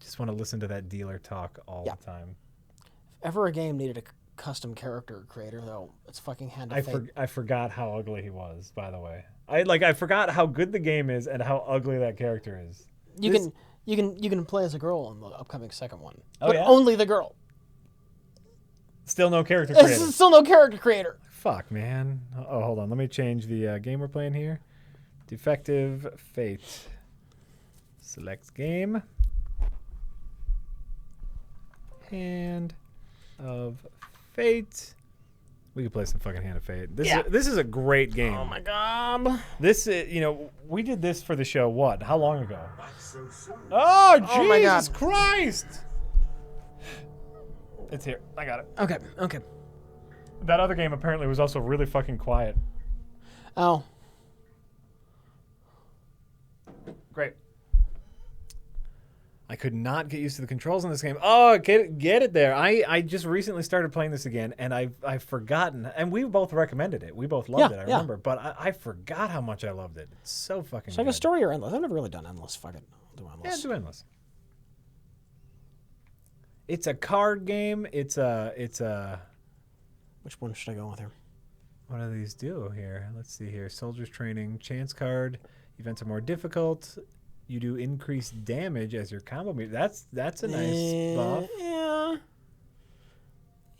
Just want to listen to that dealer talk all the time. If ever a game needed a custom character creator, though, it's fucking Hand of Fate. I forgot how ugly he was, by the way. I forgot how good the game is and how ugly that character is. You can play as a girl in the upcoming second one. Oh, but yeah? only the girl. Still no character creator. Still no character creator. Fuck, man. Oh, hold on. Let me change the game we're playing here. Defective Fate. Select game. Hand of Fate. We could play some fucking Hand of Fate. This is a great game. Oh my god. This is, we did this for the show, what? How long ago? Oh, my God. Jesus Christ! It's here. I got it. Okay. That other game apparently was also really fucking quiet. Oh. Great. I could not get used to the controls in this game. Oh, get it there. I just recently started playing this again, and I've forgotten. And we both recommended it. We both loved it, I remember. But I forgot how much I loved it. It's so fucking It's like good. a story or Endless. I've never really done Endless. Fuck it. I'll do Endless. Yeah, do Endless. It's a card game. It's a... Which one should I go with here? What do these do here? Let's see here. Soldiers training. Chance card. Events are more difficult. You do increased damage as your combo meter. That's a nice buff.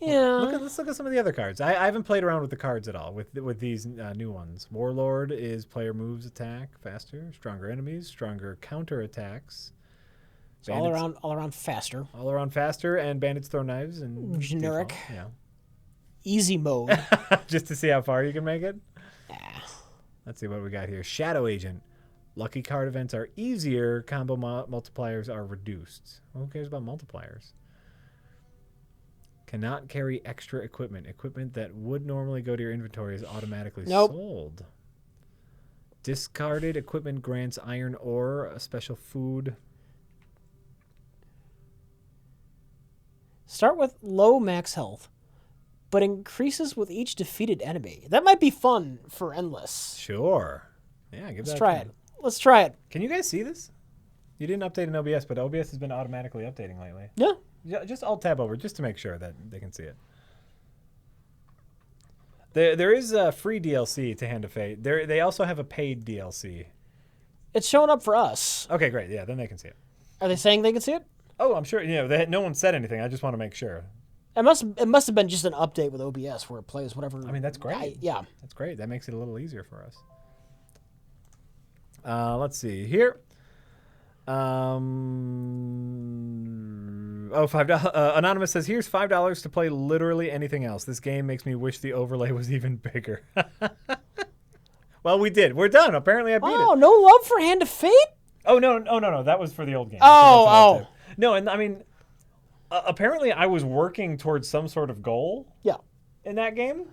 Yeah. Let's look at some of the other cards. I haven't played around with the cards at all with these new ones. Warlord is player moves attack faster, stronger enemies, stronger counter attacks. So all around faster. All around faster, and bandits throw knives and Generic. default, yeah. Easy mode. Just to see how far you can make it. Yeah. Let's see what we got here. Shadow Agent. Lucky card events are easier. Combo multipliers are reduced. Well, who cares about multipliers? Cannot carry extra equipment. Equipment that would normally go to your inventory is automatically sold. Discarded equipment grants iron ore, a special food. Start with low max health, but increases with each defeated enemy. That might be fun for Endless. Sure. Yeah, give that Let's try it. Let's try it. Can you guys see this? You didn't update in OBS, but OBS has been automatically updating lately. Yeah. Just Alt-Tab over, just to make sure that they can see it. There is a free DLC to Hand of Fate. They also have a paid DLC. It's showing up for us. Okay, great. Yeah, then they can see it. Are they saying they can see it? Oh, I'm sure. No one said anything. I just want to make sure. It must have been just an update with OBS where it plays whatever. I mean, that's great. Yeah. That's great. That makes it a little easier for us. Let's see here. $5. Anonymous says, here's $5 to play literally anything else. This game makes me wish the overlay was even bigger. Well, we did. We're done. Apparently, I beat it. Oh, no love for Hand of Fate? Oh, no. That was for the old game. Oh. No, and I mean, apparently I was working towards some sort of goal. Yeah. In that game.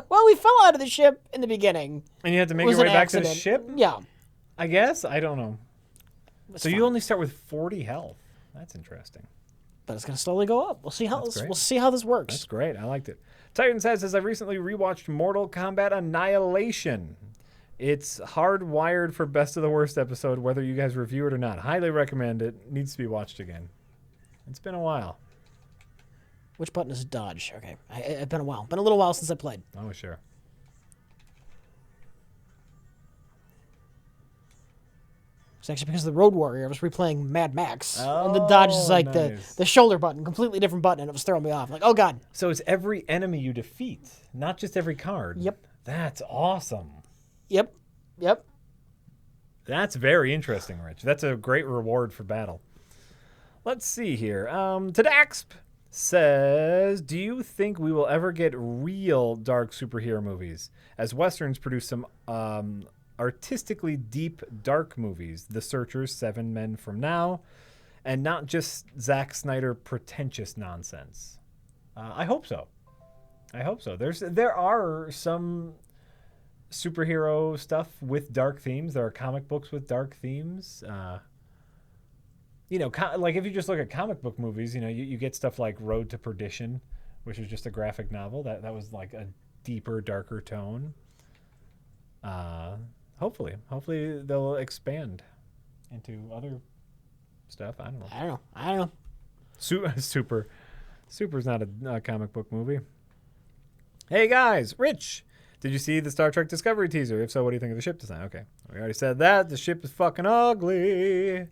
Well, we fell out of the ship in the beginning. And you had to make your way back to the ship? Yeah. I guess. I don't know. It's so fine. you only start with 40 health. That's interesting. But it's going to slowly go up. We'll see how this works. That's great. I liked it. Titan says, I recently rewatched Mortal Kombat Annihilation. It's hardwired for best of the worst episode, whether you guys review it or not. Highly recommend it. Needs to be watched again. It's been a while. Which button is dodge? Okay. It's been a while. Been a little while since I played. Oh, sure. It's actually because of the Road Warrior. I was replaying Mad Max. Oh, and the dodge is like nice. the shoulder button. Completely different button, and it was throwing me off. Like, oh, God. So it's every enemy you defeat, not just every card. Yep. That's awesome. Yep. That's very interesting, Rich. That's a great reward for battle. Let's see here. Tadaxp says, do you think we will ever get real dark superhero movies? As Westerns produce some artistically deep, dark movies. The Searchers, 7 Men From Now, and not just Zack Snyder pretentious nonsense. I hope so. There are some superhero stuff with dark themes. There are comic books with dark themes. Like if you just look at comic book movies, you get stuff like Road to Perdition, which is just a graphic novel that was like a deeper, darker tone. Hopefully they'll expand into other stuff. I don't know. I don't know. Super's not a comic book movie. Hey guys, Rich, did you see the Star Trek Discovery teaser? If so, what do you think of the ship design? Okay, we already said that. The ship is fucking ugly.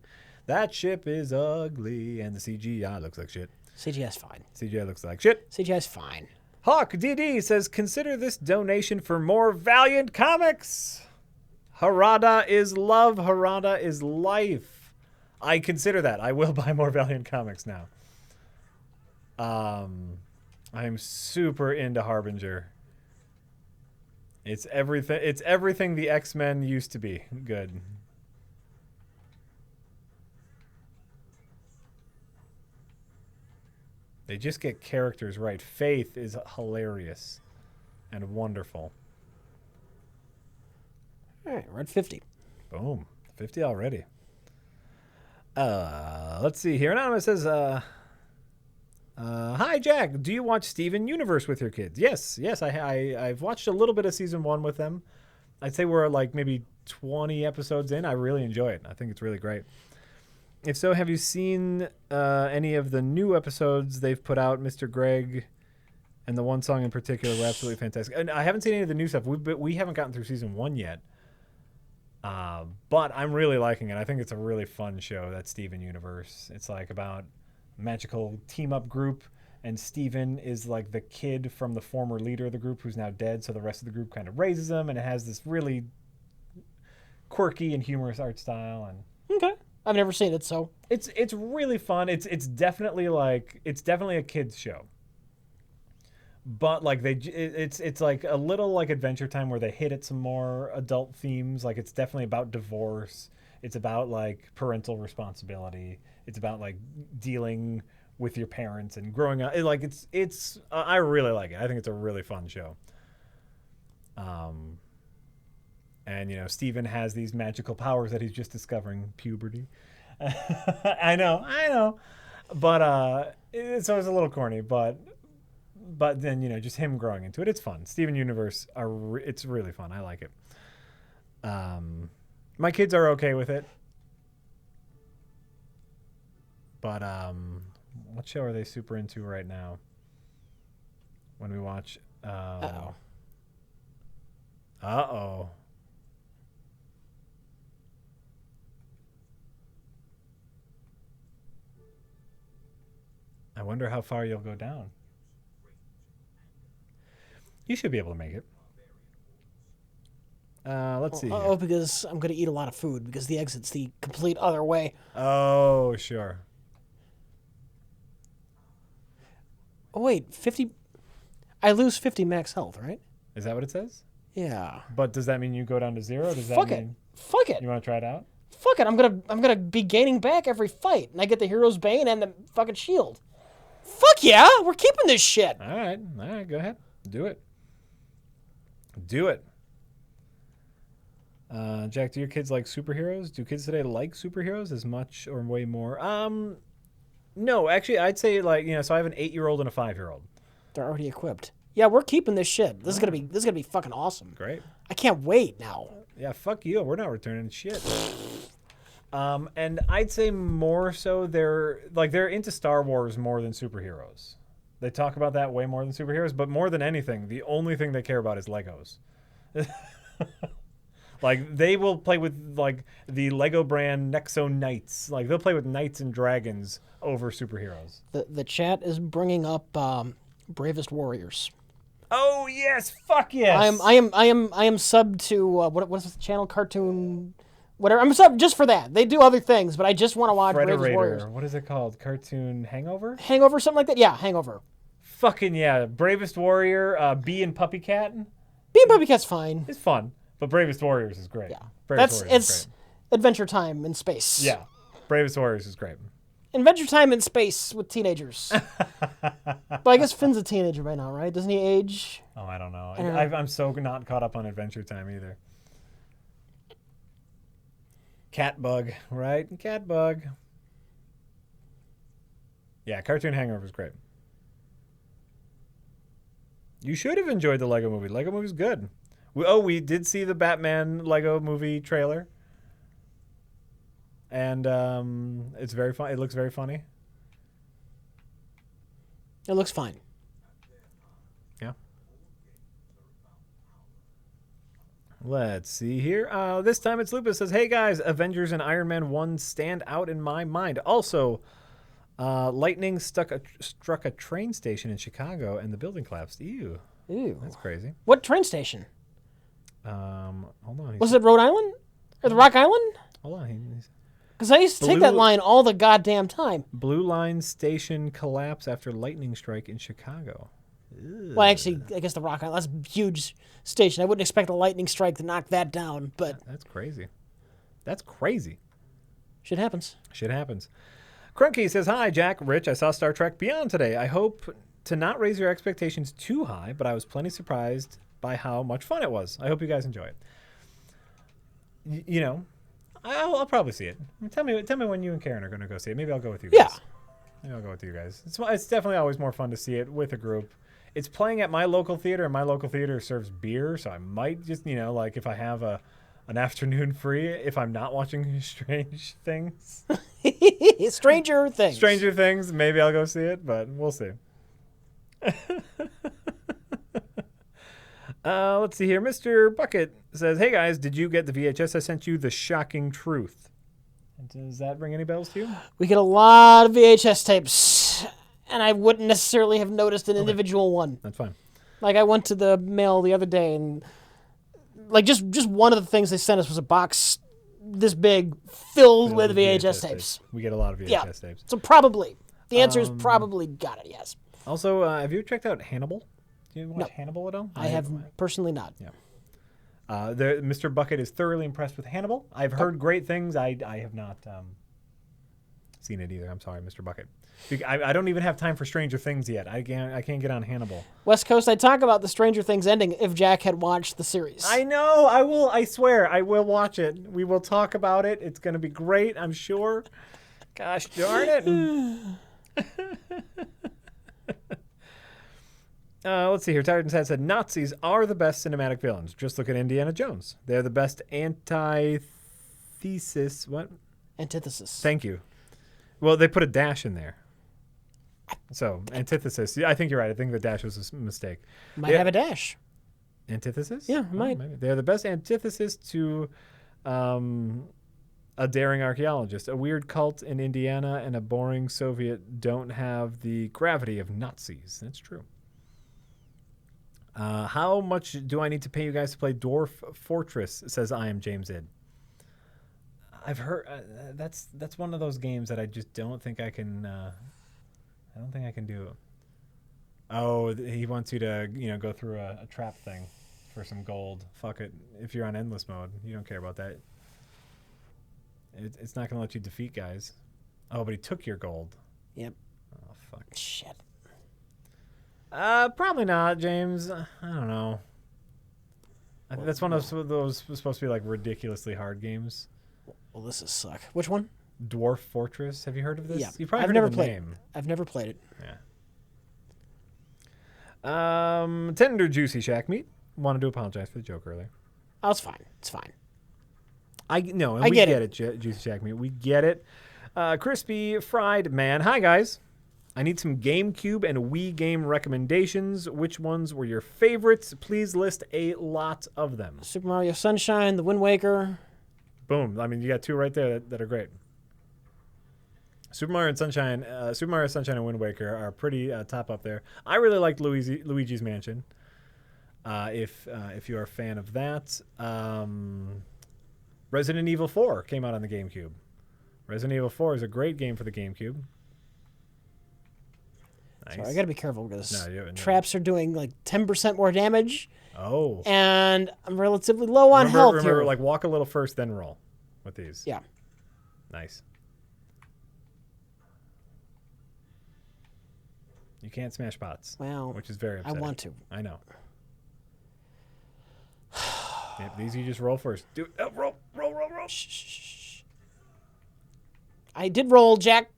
That ship is ugly, and the CGI looks like shit. CGI's fine. CGI looks like shit. CGI's fine. Hawk DD says, consider this donation for more Valiant comics. Harada is love. Harada is life. I consider that. I will buy more Valiant comics now. I'm super into Harbinger. It's everything. It's everything the X-Men used to be. Good. They just get characters right. Faith is hilarious and wonderful. All right, we're at 50. Boom. 50 already. Let's see here. Anonymous says, hi, Jack. Do you watch Steven Universe with your kids? Yes. I've watched a little bit of season 1 with them. I'd say we're like maybe 20 episodes in. I really enjoy it. I think it's really great. If so, have you seen any of the new episodes they've put out? Mr. Greg and the one song in particular were absolutely fantastic. And I haven't seen any of the new stuff. We haven't gotten through season 1 yet. But I'm really liking it. I think it's a really fun show, that Steven Universe. It's like about magical team-up group, and Steven is like the kid from the former leader of the group who's now dead, so the rest of the group kind of raises him, and it has this really quirky and humorous art style. And Okay. I've never seen it, so it's really fun. It's definitely a kids show. But like it's like a little like Adventure Time where they hit at some more adult themes. Like it's definitely about divorce. It's about like parental responsibility. It's about like dealing with your parents and growing up. I really like it. I think it's a really fun show. And you know, Steven has these magical powers that he's just discovering. Puberty. I know. But it's always a little corny, but then, you know, just him growing into it, it's fun. Steven Universe, it's really fun. I like it. My kids are okay with it. But what show are they super into right now? When we watch... Uh-oh. I wonder how far you'll go down. You should be able to make it. Let's see. Oh, because I'm going to eat a lot of food because the exit's the complete other way. Oh, sure. Oh, wait, 50... I lose 50 max health, right? Is that what it says? Yeah. But does that mean you go down to 0? Does that Fuck mean... Fuck it. You want to try it out? Fuck it. I'm gonna be gaining back every fight, and I get the hero's bane and the fucking shield. Fuck yeah, we're keeping this shit. All right, go ahead, do it. Jack, do your kids like superheroes? Do kids today like superheroes as much or way more? No, actually, I'd say like, you know, so I have an 8-year-old and a 5-year-old. They're already equipped. Yeah, we're keeping this shit. This is gonna be fucking awesome. Great. I can't wait now. Yeah, fuck you. We're not returning shit. And I'd say more so they're into Star Wars more than superheroes. They talk about that way more than superheroes, but more than anything, the only thing they care about is Legos. Like they will play with like the Lego brand Nexo Knights. Like they'll play with knights and dragons over superheroes. The chat is bringing up Bravest Warriors. Oh yes, fuck yes. I am sub to what's the channel, cartoon, whatever. I'm sub just for that. They do other things, but I just want to watch Bravest Warriors. What is it called? Cartoon Hangover? Hangover, something like that. Yeah, Hangover. Fucking yeah, Bravest Warrior, Bee and Puppy Cat. Bee and Puppy Cat's fine. It's fun, but Bravest Warriors is great. Yeah, it's Adventure Time in space. Yeah, Bravest Warriors is great. Adventure Time in space with teenagers. But I guess Finn's a teenager right now, right? Doesn't he age? Oh, I don't know. I'm so not caught up on Adventure Time either. Catbug, right? Catbug. Yeah, Cartoon Hangover is great. You should have enjoyed the Lego movie. Lego movie's good. We did see the Batman Lego movie trailer. And it's very fun. It looks very funny. It looks fine. Yeah. Let's see here. This time it's Lupus says, "Hey guys, Avengers and Iron Man 1 stand out in my mind. Also, lightning struck a train station in Chicago and the building collapsed. Ew. Ew. That's crazy. What train station? Hold on. Was it Rhode Island? Or the Rock Island? Hold on. Because I used to take that line all the goddamn time. Blue Line station collapse after lightning strike in Chicago. Well, actually, I guess the Rock Island, that's a huge station. I wouldn't expect a lightning strike to knock that down, but... That's crazy. That's crazy. Shit happens. Shit happens. Crunky says, "Hi, Jack, Rich. I saw Star Trek Beyond today. I hope to not raise your expectations too high, but I was plenty surprised by how much fun it was. I hope you guys enjoy it." You know, I'll probably see it. Tell me when you and Karen are going to go see it. Maybe I'll go with you guys. Yeah. Maybe I'll go with you guys. It's definitely always more fun to see it with a group. It's playing at my local theater, and my local theater serves beer, so I might just, like if I have an afternoon free, if I'm not watching Strange Things. Stranger Things. Stranger Things, maybe I'll go see it, but we'll see. Let's see here. Mr. Bucket says, "Hey guys, did you get the VHS I sent you, The Shocking Truth?" Does that ring any bells to you? We get a lot of VHS tapes, and I wouldn't necessarily have noticed an individual one. That's fine. Like, I went to the mail the other day, and like just one of the things they sent us was a box this big filled with VHS tapes. We get a lot of VHS tapes. So probably. The answer is probably got it, yes. Also, have you checked out Hannibal? Do you watch Hannibal at all? I have personally not. Yeah. Mr. Bucket is thoroughly impressed with Hannibal. I've heard great things. I have not seen it either. I'm sorry, Mr. Bucket. I don't even have time for Stranger Things yet. I can't get on Hannibal. West Coast, I'd talk about the Stranger Things ending if Jack had watched the series. I know. I will. I swear. I will watch it. We will talk about it. It's going to be great, I'm sure. Gosh darn it. Let's see here. Tired and Sad said, "Nazis are the best cinematic villains. Just look at Indiana Jones. They're the best antithesis." What? Antithesis. Thank you. Well, they put a dash in there. So, antithesis. Yeah, I think you're right. I think the dash was a mistake. Might have a dash. Antithesis? Yeah, might. Maybe. They're the best antithesis to a daring archaeologist. A weird cult in Indiana and a boring Soviet don't have the gravity of Nazis. That's true. How much do I need to pay you guys to play Dwarf Fortress? Says I am James Id. I've heard that's one of those games that I just don't think I can. I don't think I can do. Oh, he wants you to go through a trap thing for some gold. Fuck it. If you're on endless mode, you don't care about that. It's not gonna let you defeat guys. Oh, but he took your gold. Yep. Oh fuck. Shit. Probably not, James. I don't know. That's one of those supposed to be like ridiculously hard games. Well, this is suck. Which one? Dwarf Fortress. Have you heard of this? Yeah. You probably I've heard never of the played name. I've never played it. Yeah. Tender Juicy Shack Meat. Wanted to apologize for the joke earlier. Oh, it's fine. It's fine. We get it, Juicy Shack Meat. We get it. Crispy Fried Man. Hi, guys. I need some GameCube and Wii game recommendations. Which ones were your favorites? Please list a lot of them. Super Mario Sunshine, The Wind Waker. Boom. I mean, you got two right there that are great. Super Mario Sunshine and Wind Waker are pretty top up there. I really liked Luigi's Mansion. If you are a fan of that. Resident Evil 4 came out on the GameCube. Resident Evil 4 is a great game for the GameCube. Nice. Sorry, I gotta be careful because No. traps are doing like 10% more damage. Oh. And I'm relatively low on health Remember, here. like walk a little first, then roll with these. Yeah. Nice. You can't smash bots. Well, which is very upsetting. I want to. I know. Yep, these you just roll first. Do it. Oh, roll. Shh. I did roll, Jack.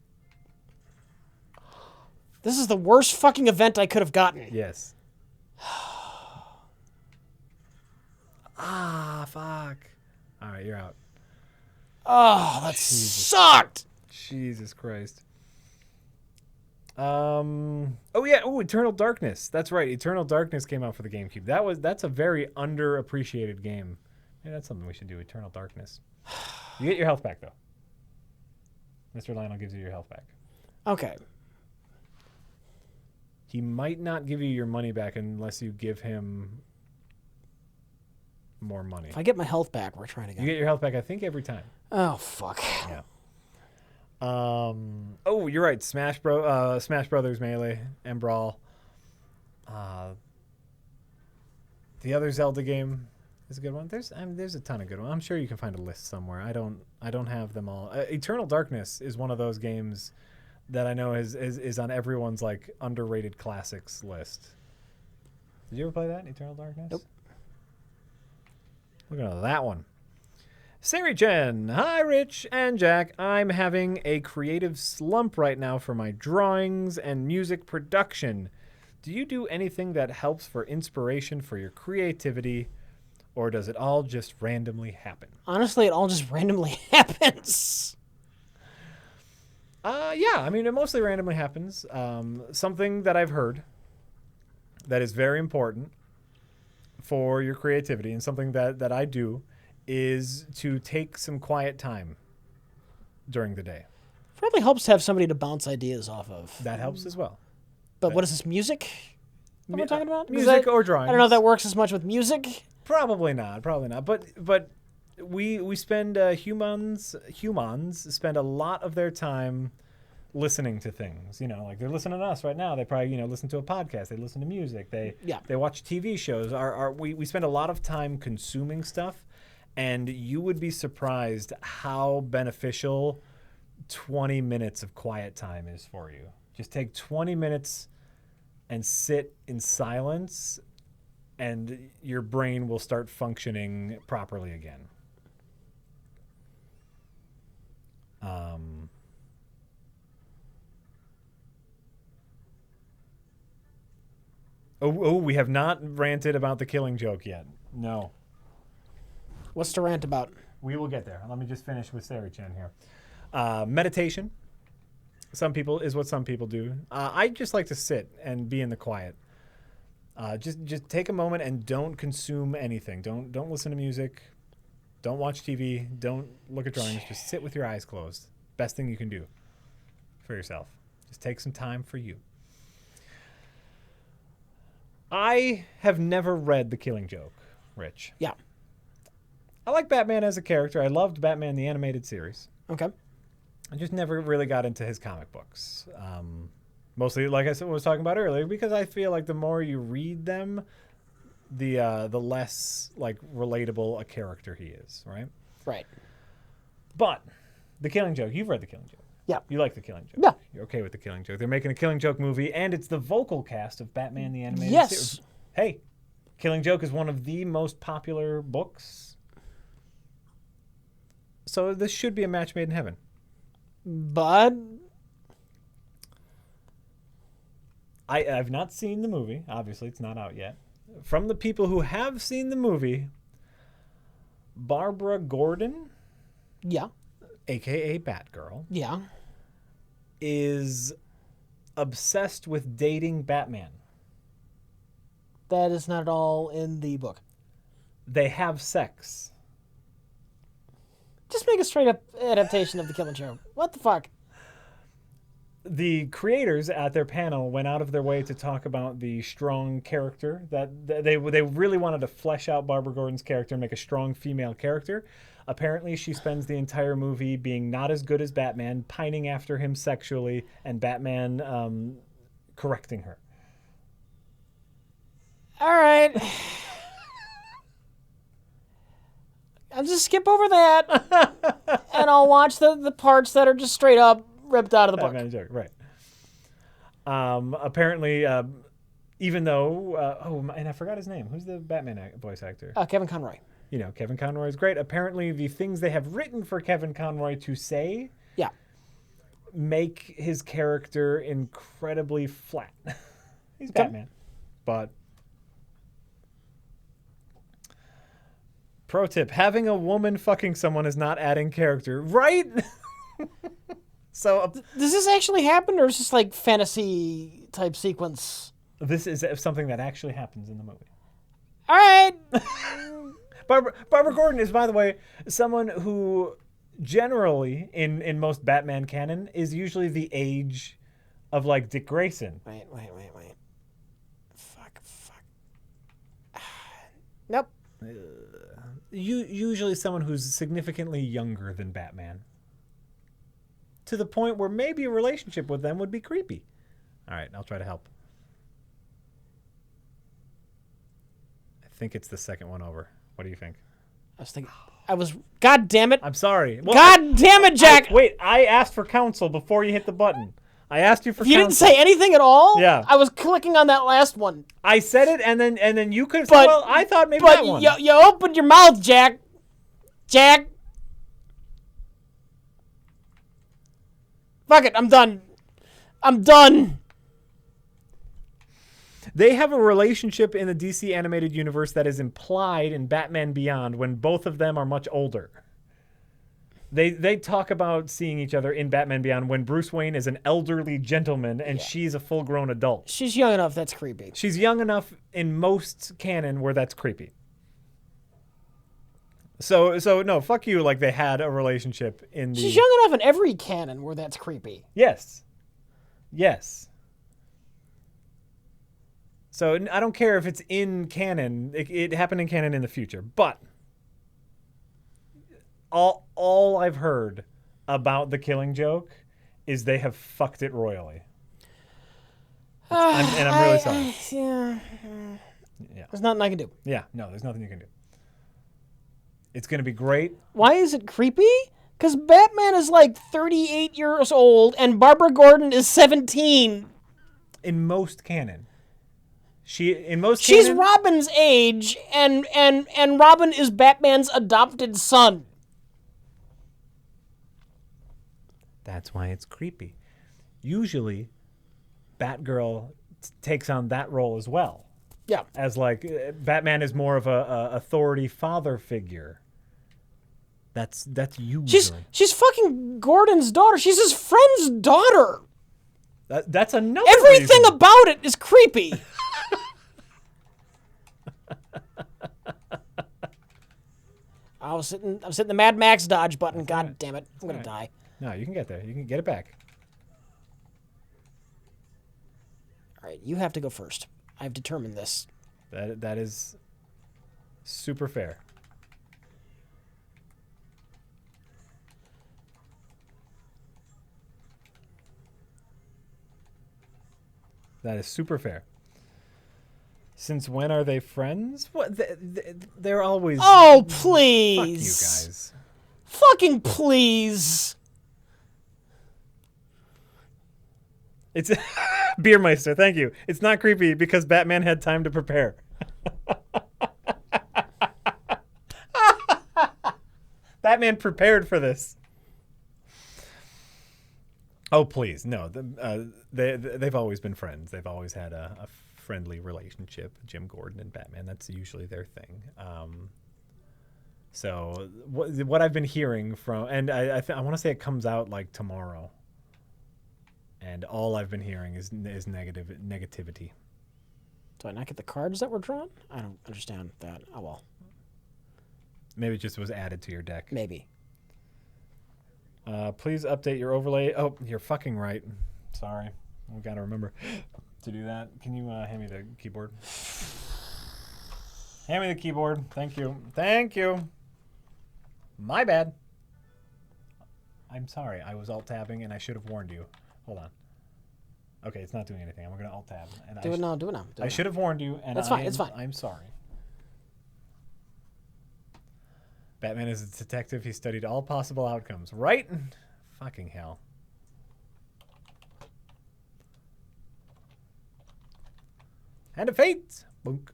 This is the worst fucking event I could have gotten. Yes. Fuck. All right, you're out. Oh, that sucked. Jesus Christ. Oh yeah. Oh, Eternal Darkness. That's right. Eternal Darkness came out for the GameCube. That's a very underappreciated game. Maybe that's something we should do. Eternal Darkness. You get your health back though. Mr. Lionel gives you your health back. Okay. He might not give you your money back unless you give him more money. If I get my health back, we're trying to You get your health back, I think, every time. Oh, fuck. Yeah. Oh, you're right. Smash Brothers Melee and Brawl. The other Zelda game is a good one. There's a ton of good ones. I'm sure you can find a list somewhere. I don't have them all. Eternal Darkness is one of those games that I know is on everyone's like underrated classics list. Did you ever play that, Eternal Darkness? Nope. Look at that one. Sari Jen, hi Rich and Jack. I'm having a creative slump right now for my drawings and music production. Do you do anything that helps for inspiration for your creativity, or does it all just randomly happen? Honestly, it all just randomly happens. Yeah, I mean, it mostly randomly happens. Something that I've heard that is very important for your creativity, and something that I do, is to take some quiet time during the day. Probably helps to have somebody to bounce ideas off of. That helps as well. But what is this, music that we're talking about? Music or drawings. I don't know if that works as much with music. Probably not. But we spend humans spend a lot of their time listening to things. You know, like they're listening to us right now. They probably listen to a podcast. They listen to music. They watch TV shows. We spend a lot of time consuming stuff. And you would be surprised how beneficial 20 minutes of quiet time is for you. Just take 20 minutes and sit in silence, and your brain will start functioning properly again. We have not ranted about the Killing Joke yet. No. What's to rant about? We will get there. Let me just finish with Sari Chen here. Meditation. Some people do. I just like to sit and be in the quiet. Just take a moment and don't consume anything. Don't listen to music. Don't watch TV. Don't look at drawings. Just sit with your eyes closed. Best thing you can do for yourself. Just take some time for you. I have never read The Killing Joke, Rich. Yeah. I like Batman as a character. I loved Batman the animated series. Okay. I just never really got into his comic books. Mostly, like I was talking about earlier, because I feel like the more you read them, the less like relatable a character he is, right? Right. But The Killing Joke, you've read The Killing Joke. Yeah. You like The Killing Joke. Yeah. You're okay with The Killing Joke. They're making a Killing Joke movie, and it's the vocal cast of Batman the animated series. Hey, Killing Joke is one of the most popular books. So this should be a match made in heaven. But I've not seen the movie. Obviously, it's not out yet. From the people who have seen the movie, Barbara Gordon, yeah, a.k.a. Batgirl, yeah, is obsessed with dating Batman. That is not at all in the book. They have sex. Just make a straight up adaptation of The Killing Joke. What the fuck? The creators at their panel went out of their way to talk about the strong character that they really wanted to flesh out Barbara Gordon's character and make a strong female character. Apparently, she spends the entire movie being not as good as Batman, pining after him sexually, and Batman correcting her. All right. I'll just skip over that, and I'll watch the parts that are just straight up ripped out of the book. Batman joke, right. Apparently, even though... and I forgot his name. Who's the Batman voice actor? Kevin Conroy. Kevin Conroy is great. Apparently, the things they have written for Kevin Conroy to say make his character incredibly flat. He's Batman. But Pro tip: having a woman fucking someone is not adding character, right? So Does this actually happen, or is this like fantasy type sequence? this is something that actually happens in the movie. All right. Barbara Gordon is, by the way, someone who generally in most Batman canon is usually the age of like Dick Grayson. Wait. Fuck. Nope. Usually someone who's significantly younger than Batman. To the point where maybe a relationship with them would be creepy. All right, I'll try to help. I think it's the second one over. What do you think? God damn it. I'm sorry. Well, God damn it, Jack. Wait, I asked for counsel before you hit the button. I asked you for You counsel. didn't say anything at all? Yeah. I was clicking on that last one. I said it, and then you could have said, well, I thought maybe that one. But you opened your mouth, Jack. Jack. Fuck it, I'm done. They have a relationship in the DC animated universe that is implied in Batman Beyond when both of them are much older. They talk about seeing each other in Batman Beyond when Bruce Wayne is an elderly gentleman and she's a full-grown adult. She's young enough, that's creepy. She's young enough in most canon where that's creepy. So no, fuck you, like they had a relationship in the... She's young enough in every canon where that's creepy. Yes. So I don't care if it's in canon. It happened in canon in the future. But all I've heard about the Killing Joke is they have fucked it royally. I'm really sorry. Yeah. Yeah. There's nothing I can do. Yeah, no, there's nothing you can do. It's going to be great. Why is it creepy? Because Batman is like 38 years old and Barbara Gordon is 17. In most canon. She's She's Robin's age, and Robin is Batman's adopted son. That's why it's creepy. Usually, Batgirl takes on that role as well. Yeah. As like Batman is more of a authority father figure. That's usually. She's fucking Gordon's daughter. She's his friend's daughter. That's another Everything reason. about it is creepy. I'm hitting the Mad Max dodge button. God damn it. I'm going to die. No, you can get there. You can get it back. All right, you have to go first. I've determined this. That is super fair. That is super fair. Since when are they friends? What? They're always... Oh, Fuck please. you guys. Fucking please. It's Beermeister, thank you. It's not creepy because Batman had time to prepare. Batman prepared for this. Oh, please. No, they've always been friends. They've always had a friendly relationship, Jim Gordon and Batman. That's usually their thing. So what I've been hearing from, and I want to say it comes out like tomorrow. And all I've been hearing is negativity. Do I not get the cards that were drawn? I don't understand that. Oh, well. Maybe it just was added to your deck. Maybe. Please update your overlay. Oh, you're fucking right. Sorry. We got to remember to do that. Can you hand me the keyboard? Hand me the keyboard. Thank you. Thank you. My bad. I'm sorry. I was alt-tabbing and I should have warned you. Hold on. Okay, it's not doing anything. I'm going to alt-tab. Do it now. Do it now. I should have warned you. And That's fine. It's fine. I'm sorry. Batman is a detective. He studied all possible outcomes. Right? Fucking hell. Hand of fate. Boink.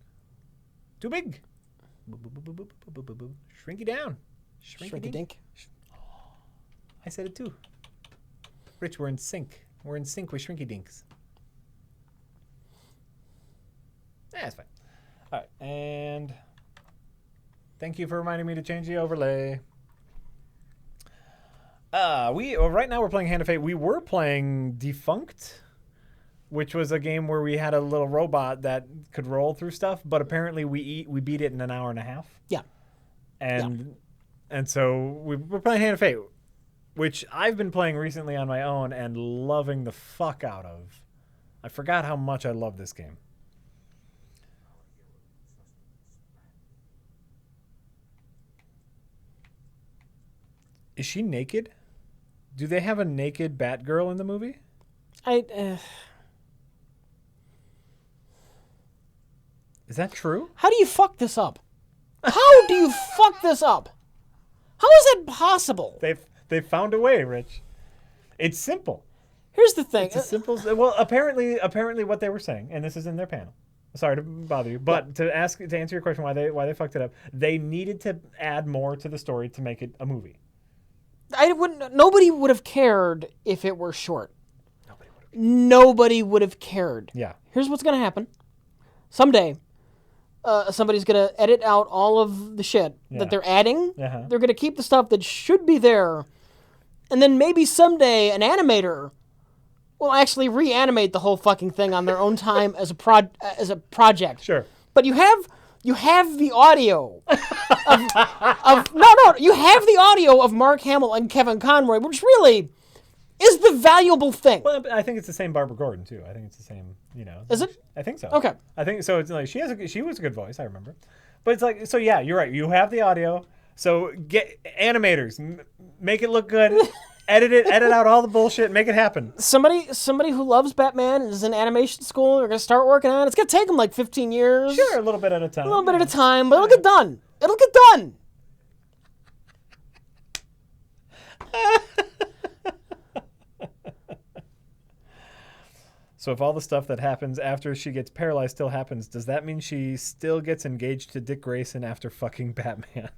Too big. Shrinky down. Shrinky dink. I said it too. Rich, we're in sync. We're in sync with Shrinky Dinks. That's fine. All right, and Thank you for reminding me to change the overlay. Right now we're playing Hand of Fate. We were playing Defunct, which was a game where we had a little robot that could roll through stuff, but apparently we beat it in an hour and a half. Yeah. And so we're playing Hand of Fate, which I've been playing recently on my own and loving the fuck out of. I forgot how much I love this game. Is she naked? Do they have a naked Batgirl in the movie? Is that true? How do you fuck this up? How do you fuck this up? How is that possible? They've found a way, Rich. It's simple. Here's the thing. It's a simple. Well, apparently, what they were saying, and this is in their panel. Sorry to bother you, but to answer your question, why they fucked it up, they needed to add more to the story to make it a movie. Nobody would have cared if it were short. Nobody would have cared. Yeah. Here's what's gonna happen. Someday, somebody's gonna edit out all of the shit that they're adding. Uh-huh. They're gonna keep the stuff that should be there, and then maybe someday an animator will actually reanimate the whole fucking thing on their own time as a project. Sure. But you have the audio you have the audio of Mark Hamill and Kevin Conroy, which really is the valuable thing. Well, I think it's the same Barbara Gordon too. I think it's the same, Is it? I think so. Okay. I think so. It's like she was a good voice, I remember. But it's like, so yeah, you're right. You have the audio. So get animators, make it look good. Edit out all the bullshit, make it happen. Somebody who loves Batman and is in animation school, they're going to start working on it. It's going to take them like 15 years. Sure, a little bit at a time. But it'll get done. It'll get done. So if all the stuff that happens after she gets paralyzed still happens, does that mean she still gets engaged to Dick Grayson after fucking Batman?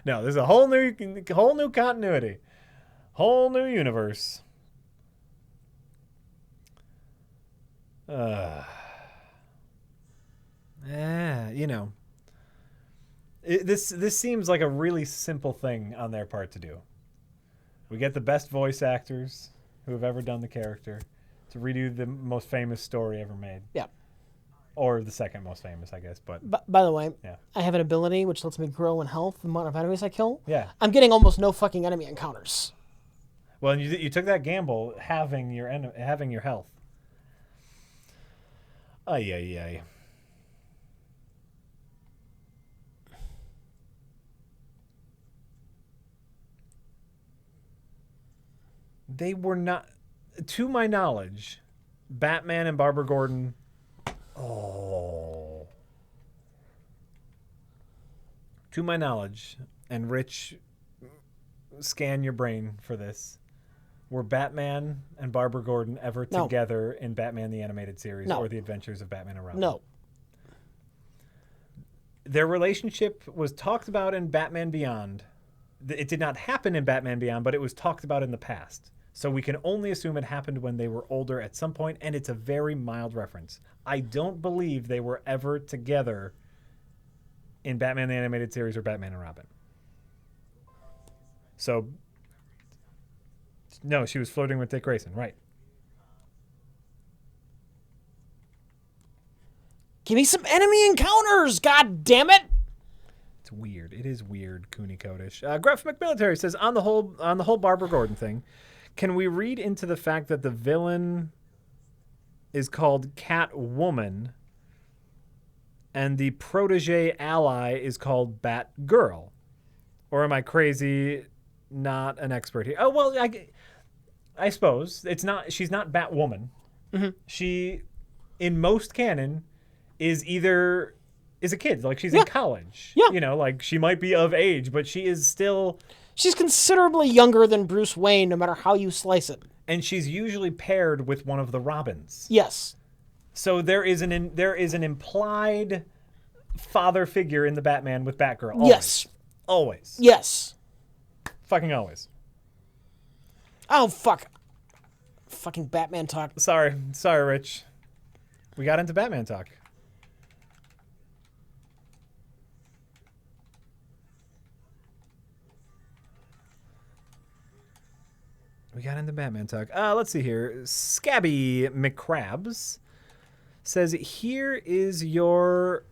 No, there's a whole new continuity, whole new universe. This seems like a really simple thing on their part to do. We get the best voice actors who have ever done the character to redo the most famous story ever made. Yeah. Or the second most famous, I guess. But by the way, yeah. I have an ability which lets me grow in health the amount of enemies I kill. Yeah. I'm getting almost no fucking enemy encounters. Well, and you took that gamble having your health. Ay. They were not, to my knowledge, Batman and Barbara Gordon. Oh. To my knowledge, and Rich, scan your brain for this. Were Batman and Barbara Gordon ever together in Batman the Animated Series or The Adventures of Batman and Robin? No. Their relationship was talked about in Batman Beyond. It did not happen in Batman Beyond, but it was talked about in the past. So we can only assume it happened when they were older at some point, and it's a very mild reference. I don't believe they were ever together in Batman the Animated Series or Batman and Robin. So, no, she was flirting with Dick Grayson, right? Give me some enemy encounters, god damn it! It's weird. It is weird, Cooney Codish. Gruff McMilitary says, on the whole Barbara Gordon thing, can we read into the fact that the villain is called Catwoman and the protege ally is called Batgirl? Or am I crazy? Not an expert here. Oh, well, I suppose it's not. She's not Batwoman. Mm-hmm. She, in most canon, is a kid. Like she's in college. Yeah. You know, like she might be of age, but she is still. She's considerably younger than Bruce Wayne, no matter how you slice it. And she's usually paired with one of the Robins. Yes. So there is an implied father figure in the Batman with Batgirl. Always. Yes. Always. Yes. Fucking always. Oh, fuck. Fucking Batman talk. Sorry, Rich. We got into Batman talk. We got into Batman talk. Let's see here. Scabby McCrabs says, here is your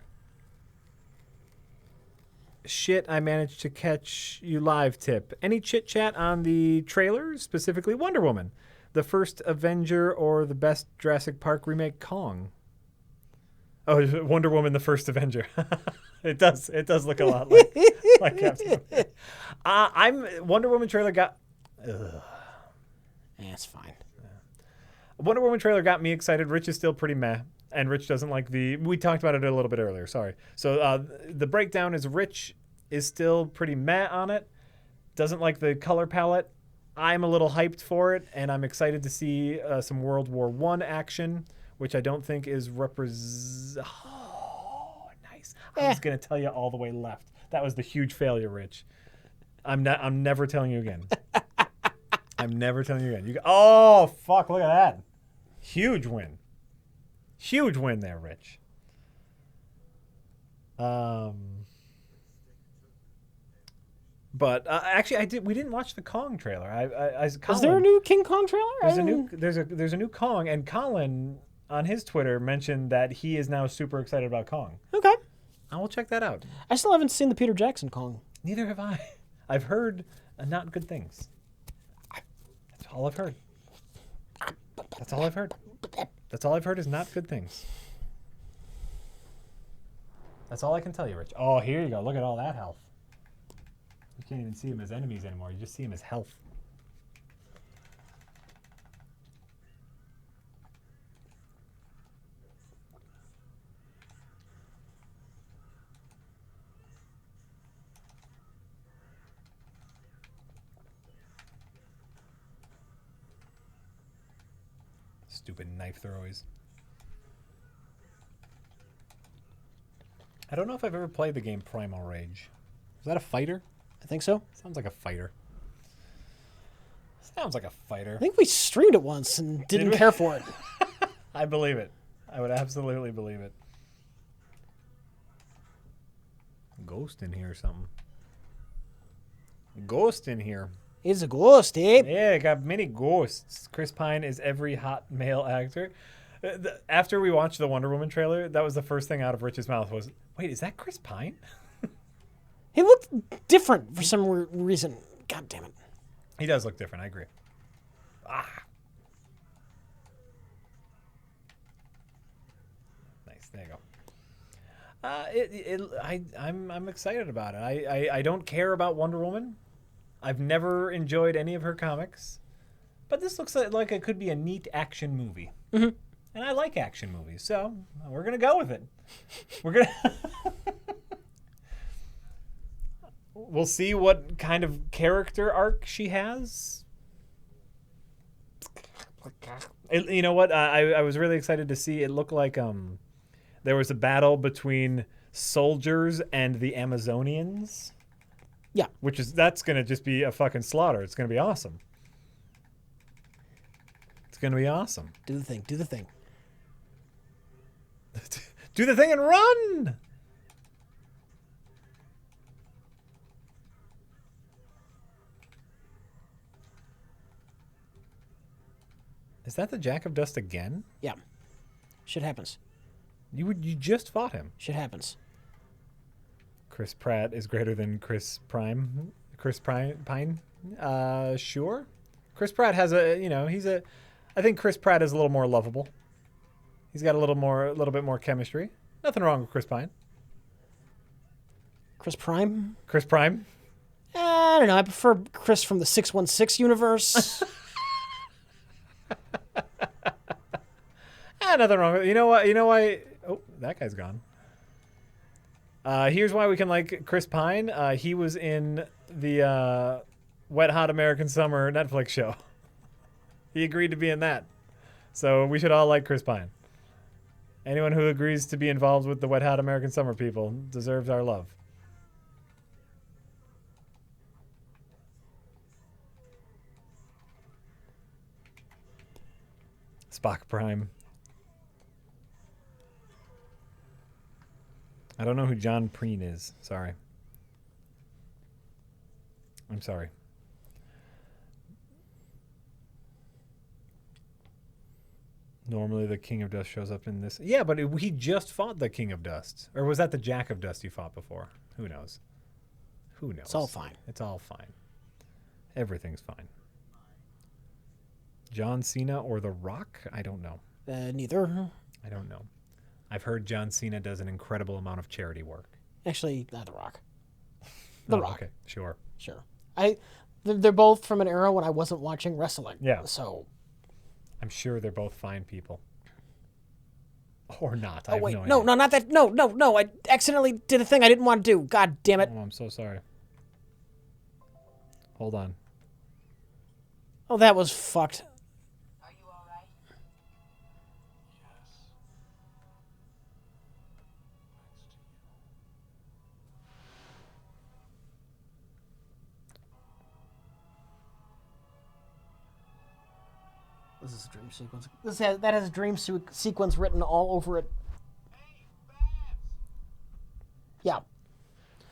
shit I managed to catch you live tip. Any chit chat on the trailers, specifically Wonder Woman, the first Avenger, or the best Jurassic Park remake, Kong? Oh, Wonder Woman, the first Avenger. It does look a lot like Captain America. I'm Wonder Woman trailer got. Ugh. It's fine. Wonder Woman trailer got me excited. Rich is still pretty meh, and Rich doesn't like the. We talked about it a little bit earlier. Sorry. So the breakdown is Rich is still pretty meh on it. Doesn't like the color palette. I'm a little hyped for it, and I'm excited to see some World War I action, which I don't think is Oh, nice. I was gonna tell you all the way left. That was the huge failure, Rich. I'm never telling you again. I'm never telling you again. Oh, fuck, look at that. Huge win. Huge win there, Rich. But actually, we didn't watch the Kong trailer. Is there a new King Kong trailer? There's a new Kong, and Colin on his Twitter mentioned that he is now super excited about Kong. Okay. I will check that out. I still haven't seen the Peter Jackson Kong. Neither have I. I've heard not good things. That's all I've heard. That's all I've heard. That's all I've heard is not good things. That's all I can tell you, Rich. Oh, here you go. Look at all that health. You can't even see them as enemies anymore. You just see them as health. Stupid knife throwers. I don't know if I've ever played the game Primal Rage. Is that a fighter? I think so. Sounds like a fighter. Sounds like a fighter. I think we streamed it once and didn't care for it. I believe it. I would absolutely believe it. Ghost in here or something. Ghost in here. It's a ghost, eh? Yeah, got many ghosts. Chris Pine is every hot male actor. After we watched the Wonder Woman trailer, that was the first thing out of Rich's mouth was, wait, is that Chris Pine? He looked different for some reason. God damn it. He does look different, I agree. Nice, there you go. I'm excited about it. I don't care about Wonder Woman. I've never enjoyed any of her comics. But this looks like it could be a neat action movie. Mm-hmm. And I like action movies, so we're going to go with it. We're going to... We'll see what kind of character arc she has. You know what? I was really excited to see. It looked like there was a battle between soldiers and the Amazonians. Yeah. That's going to just be a fucking slaughter. It's going to be awesome. It's going to be awesome. Do the thing. Do the thing. Do the thing and run! Is that the Jack of Dust again? Yeah. Shit happens. You just fought him. Shit happens. Chris Pratt is greater than Chris Prime. Chris Pine? Sure. Chris Pratt has I think Chris Pratt is a little more lovable. He's got a little bit more chemistry. Nothing wrong with Chris Pine. Chris Prime? Chris Prime? I don't know. I prefer Chris from the 616 universe. Nothing wrong with it. You know why? Oh, that guy's gone. Here's why we can like Chris Pine. He was in the Wet Hot American Summer Netflix show. He agreed to be in that. So we should all like Chris Pine. Anyone who agrees to be involved with the Wet Hot American Summer people deserves our love. Spock Prime. I don't know who John Preen is. Sorry. I'm sorry. Normally the King of Dust shows up in this. Yeah, but he just fought the King of Dust. Or was that the Jack of Dust he fought before? Who knows? Who knows? It's all fine. It's all fine. Everything's fine. John Cena or The Rock? I don't know. Neither. I don't know. I've heard John Cena does an incredible amount of charity work. Actually, not The Rock. The Rock. Okay, sure. Sure. They're both from an era when I wasn't watching wrestling. Yeah. So. I'm sure they're both fine people. Or not. Oh, wait. No, not that. No. I accidentally did a thing I didn't want to do. God damn it. Oh, I'm so sorry. Hold on. Oh, that was fucked. Are you all right? Yes. This is a dream sequence. That has a dream sequence written all over it. Hey, Babs! Yeah.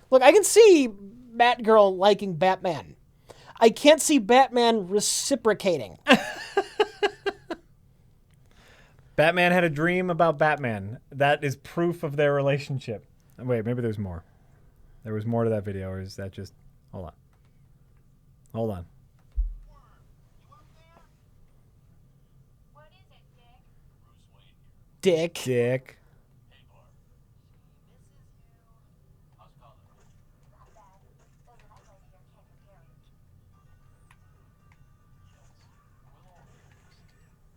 Look, I can see Batgirl liking Batman. I can't see Batman reciprocating. Batman had a dream about Batman. That is proof of their relationship. Wait, maybe there's more. There was more to that video, or is that just... Hold on. Hold on. You up there? What is it, Dick? Bruce Wayne here. Dick. Dick. Hey, Barb. She misses you. How's Colin? Not bad. Though the nightlight here can't compare it. Yes. We'll all be honest.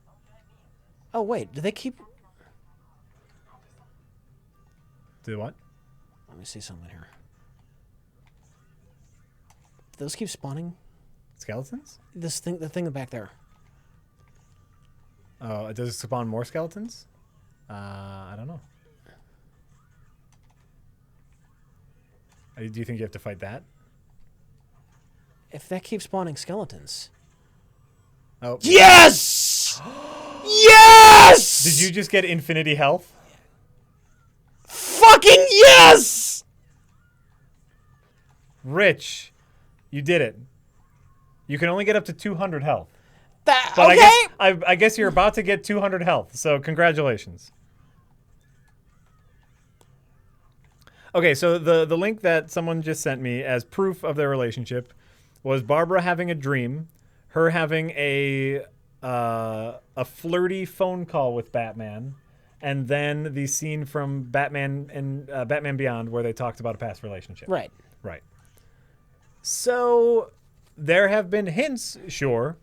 Don't drag me into this. Oh, wait. Do they keep... Do what? Let me see something here. Do those keep spawning? Skeletons? The thing back there. Oh, does it spawn more skeletons? I don't know. Do you think you have to fight that? If that keeps spawning skeletons. Oh. Yes! Yes! Did you just get infinity health? Fucking yes! Rich, you did it. You can only get up to 200 health. That, But okay. I guess you're about to get 200 health, so congratulations. Okay, so the link that someone just sent me as proof of their relationship was Barbara having a dream, her having a flirty phone call with Batman, and then the scene from Batman and Batman Beyond where they talked about a past relationship. Right. Right. So there have been hints, sure,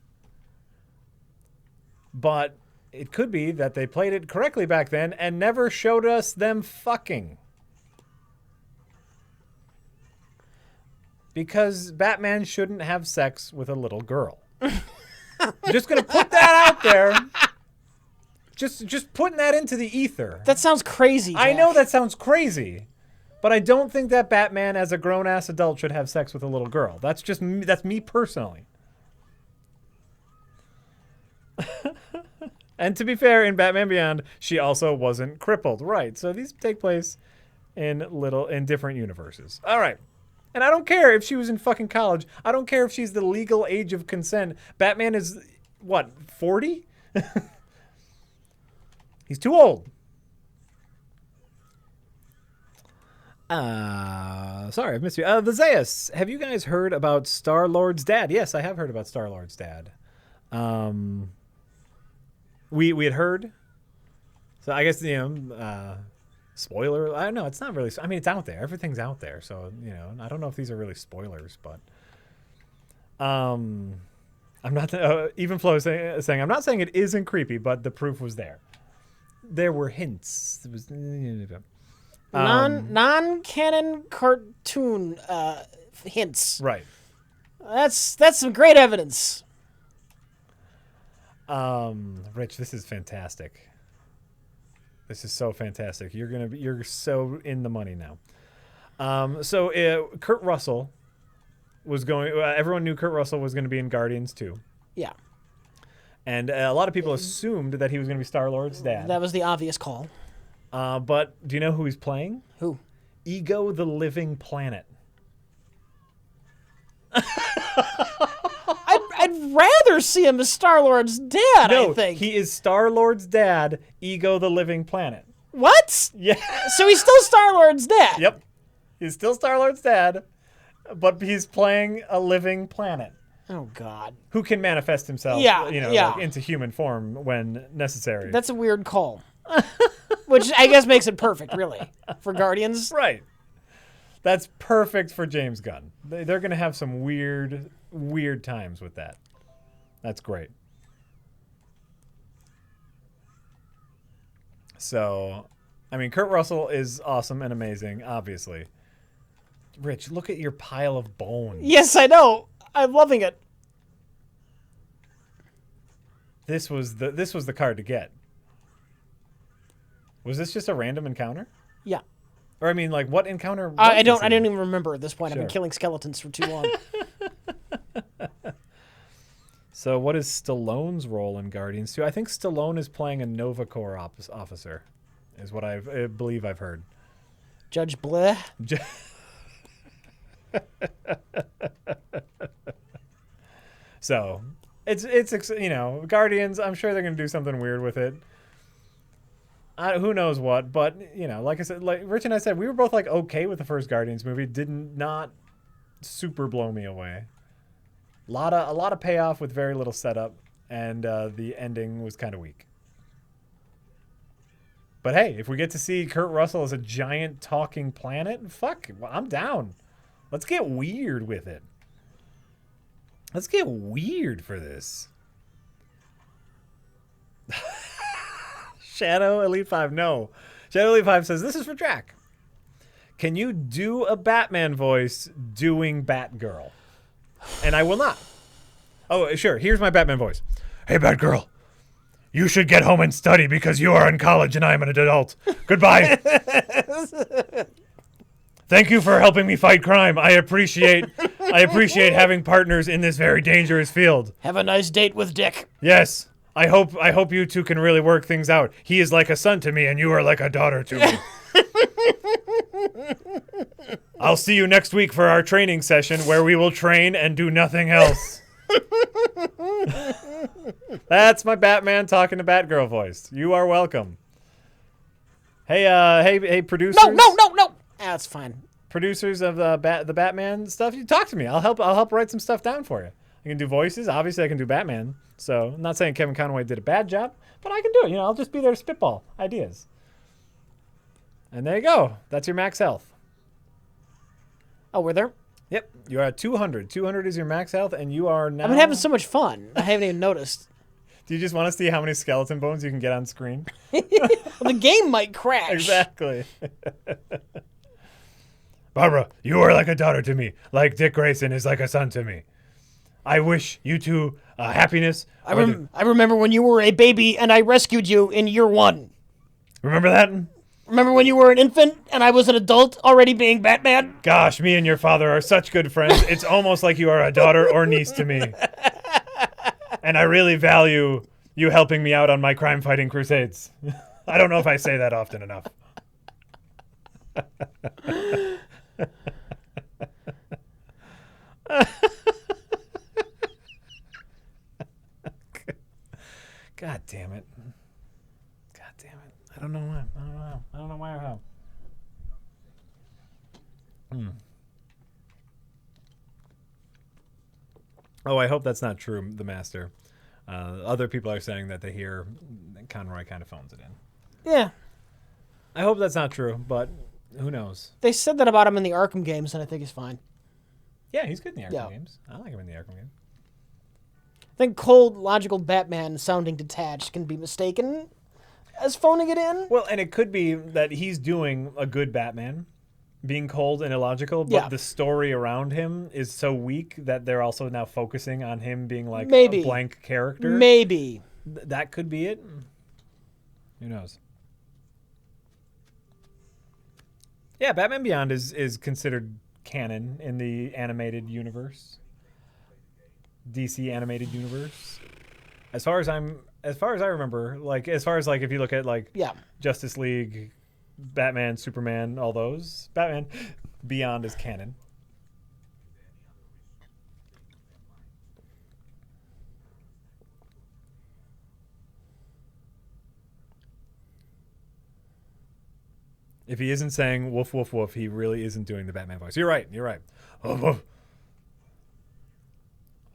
but it could be that they played it correctly back then and never showed us them fucking. Because Batman shouldn't have sex with a little girl. I'm just gonna put that out there. Just putting that into the ether. That sounds crazy, I Jack. know that sounds crazy, but I don't think that Batman as a grown-ass adult should have sex with a little girl. That's just me, that's me personally. And to be fair, in Batman Beyond, she also wasn't crippled. Right. So these take place in different universes. All right. And I don't care if she was in fucking college. I don't care if she's the legal age of consent. Batman is what, 40? He's too old. Sorry, I've missed you. The Zayas, have you guys heard about Star-Lord's dad? Yes, I have heard about Star-Lord's dad. We had heard. So I guess, spoiler. I don't know. It's not really. I mean, it's out there. Everything's out there. So, I don't know if these are really spoilers, but I'm not. Even Flo is saying I'm not saying it isn't creepy, but the proof was there. There were hints. It was non-canon cartoon hints. right. That's some great evidence. Rich, this is fantastic. This is so fantastic. You're so in the money now. So Kurt Russell was going. Everyone knew Kurt Russell was going to be in Guardians 2. Yeah. And a lot of people assumed that he was going to be Star-Lord's dad. That was the obvious call. But do you know who he's playing? Who? Ego the Living Planet. I'd I'd rather see him as Star-Lord's dad, No, I think. he is Star-Lord's dad, Ego the Living Planet. What? Yeah. So he's still Star-Lord's dad? Yep. He's still Star-Lord's dad, but he's playing a living planet Oh, God. who can manifest himself, Yeah, like, into human form when necessary. That's a weird call. Which I guess makes it perfect, really, for Guardians. right. That's perfect for James Gunn. They're going to have some weird times with that. That's great. So, I mean, Kurt Russell is awesome and amazing, obviously. Rich, look at your pile of bones. Yes, I know. I'm loving it. This was the card to get. Was this just a random encounter? Yeah. Or I mean, like, what encounter? Was I this don't in? even remember at this point. I've Sure. been killing skeletons for too long. So, what is Stallone's role in Guardians 2? I think Stallone is playing a Nova Corps officer, is what I believe I've heard. Judge Bleh. So, it's Guardians. I'm sure they're gonna do something weird with it. Who knows what? But like I said, like Rich and I said, we were both like okay with the first Guardians movie. Did not super blow me away. A lot of payoff with very little setup, and the ending was kind of weak. But hey, if we get to see Kurt Russell as a giant talking planet, fuck, I'm down. Let's get weird with it. Let's get weird for this. Shadow Elite 5, no. Shadow Elite 5 says, this is for Drac. Can you do a Batman voice doing Batgirl? And I will not. Oh, sure. Here's my Batman voice. Hey, Batgirl. You should get home and study because you are in college and I am an adult. Goodbye. Thank you for helping me fight crime. I appreciate having partners in this very dangerous field. Have a nice date with Dick. Yes. I hope you two can really work things out. He is like a son to me and you are like a daughter to me. I'll see you next week for our training session where we will train and do nothing else. That's my Batman talking to Batgirl voice. You are welcome. Hey, producers. No. That's fine. Producers of the Batman stuff. You talk to me. I'll help write some stuff down for you. I can do voices. Obviously, I can do Batman. So I'm not saying Kevin Conroy did a bad job, but I can do it. I'll just be there to spitball ideas. And there you go. That's your max health. Oh, we're there? Yep. You're at 200. 200 is your max health, and you are now... I've been having so much fun. I haven't even noticed. Do you just want to see how many skeleton bones you can get on screen? Well, the game might crash. Exactly. Barbara, you are like a daughter to me, like Dick Grayson is like a son to me. I wish you two happiness. I remember when you were a baby and I rescued you in year 1. Remember that? Remember when you were an infant and I was an adult already being Batman? Gosh, me and your father are such good friends. It's almost like you are a daughter or niece to me. And I really value you helping me out on my crime-fighting crusades. I don't know if I say that often enough. God damn it. God damn it. I don't know why. I don't know why or how. Oh, I hope that's not true, the Master. Other people are saying that they hear Conroy kind of phones it in. Yeah. I hope that's not true, but who knows? They said that about him in the Arkham games, and I think he's fine. Yeah, he's good in the Arkham Yeah. games. I like him in the Arkham games. I think cold, logical Batman sounding detached can be mistaken as phoning it in. Well, and it could be that he's doing a good Batman, being cold and illogical, but Yeah. the story around him is so weak that they're also now focusing on him being like Maybe. a blank character. Maybe. That could be it. Who knows? Yeah, Batman Beyond is considered canon in the animated universe. DC animated universe. As far as I remember, like as far as like if you look at like Yeah. Justice League, Batman, Superman, all those, Batman Beyond is canon. If he isn't saying woof, woof, woof, he really isn't doing the Batman voice. You're right. You're right. Oh, woof.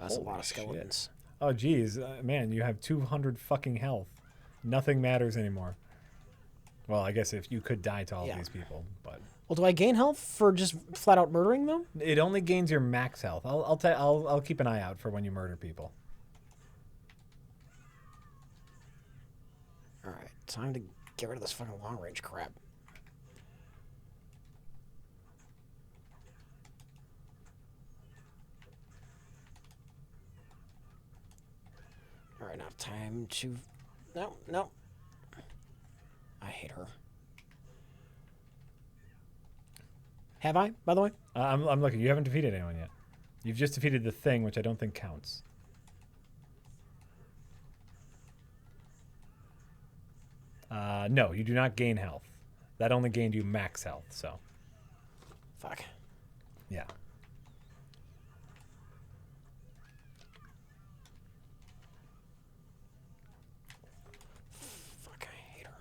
That's a lot Holy of skeletons. Oh, geez. Man, you have 200 fucking health. Nothing matters anymore. Well, I guess if you could die to all Yeah. these people, but Well, do I gain health for just flat out murdering them? it only gains your max health. I'll keep an eye out for when you murder people. All right, time to get rid of this fucking long range crap. All right, now time to. No. I hate her. Have I, by the way? I'm looking. You haven't defeated anyone yet. You've just defeated the thing, which I don't think counts. No, you do not gain health. That only gained you max health, so Fuck. yeah. Fuck, I hate her.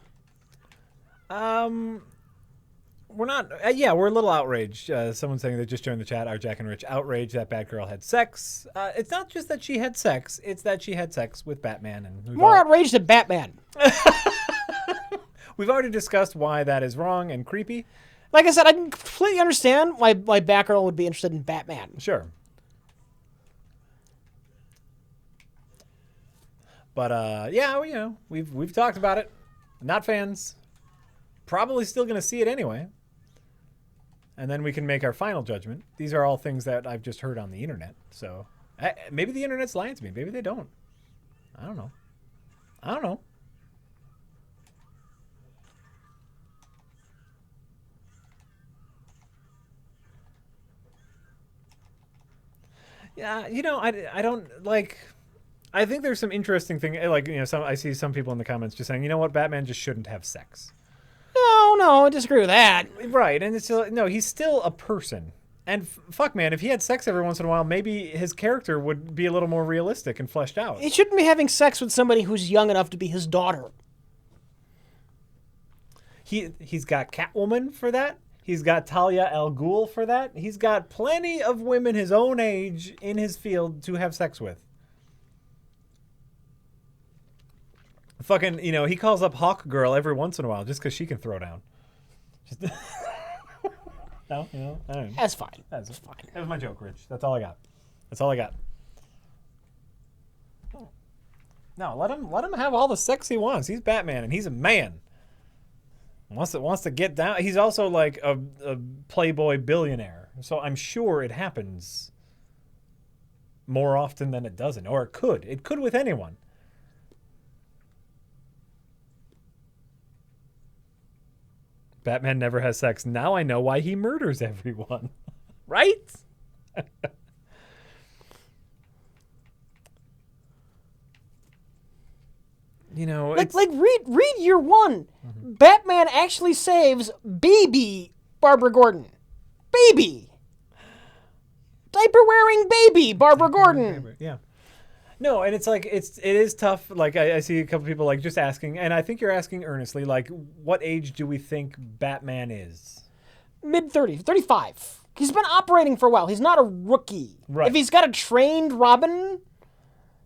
We're not. We're a little outraged. Someone saying that just joined the chat. Our Jack and Rich outraged that Batgirl had sex. It's not just that she had sex; it's that she had sex with Batman, and More outraged than Batman. we've already discussed why that is wrong and creepy. Like I said, I can completely understand why Batgirl would be interested in Batman. Sure. But we've talked about it. Not fans. Probably still going to see it anyway. And then we can make our final judgment. These are all things that I've just heard on the internet. So maybe the internet's lying to me. Maybe they don't. I don't know. Yeah, I don't like. I think there's some interesting thing. Like, I see some people in the comments just saying, you know what, Batman just shouldn't have sex. No, I disagree with that. Right, and it's still, no, he's still a person. And fuck, man, if he had sex every once in a while, maybe his character would be a little more realistic and fleshed out. He shouldn't be having sex with somebody who's young enough to be his daughter. He's got Catwoman for that. He's got Talia al Ghul for that. He's got plenty of women his own age in his field to have sex with. Fucking, he calls up Hawk Girl every once in a while just because she can throw down. Just no, I don't know. That's fine. That's fine. That was my joke, Rich. That's all I got. No, let him have all the sex he wants. He's Batman and he's a man. Wants to get down. He's also like a playboy billionaire. So I'm sure it happens more often than it doesn't. Or it could. It could with anyone. Batman never has sex. Now I know why he murders everyone. Right? Read year one. Mm-hmm. Batman actually saves baby Barbara Gordon. Baby. Diaper wearing baby Barbara Gordon. Yeah. No, and it's like it is tough. Like I see a couple people like just asking, and I think you're asking earnestly, like, what age do we think Batman is? Mid-30s, 35. He's been operating for a while. He's not a rookie. Right. If he's got a trained Robin,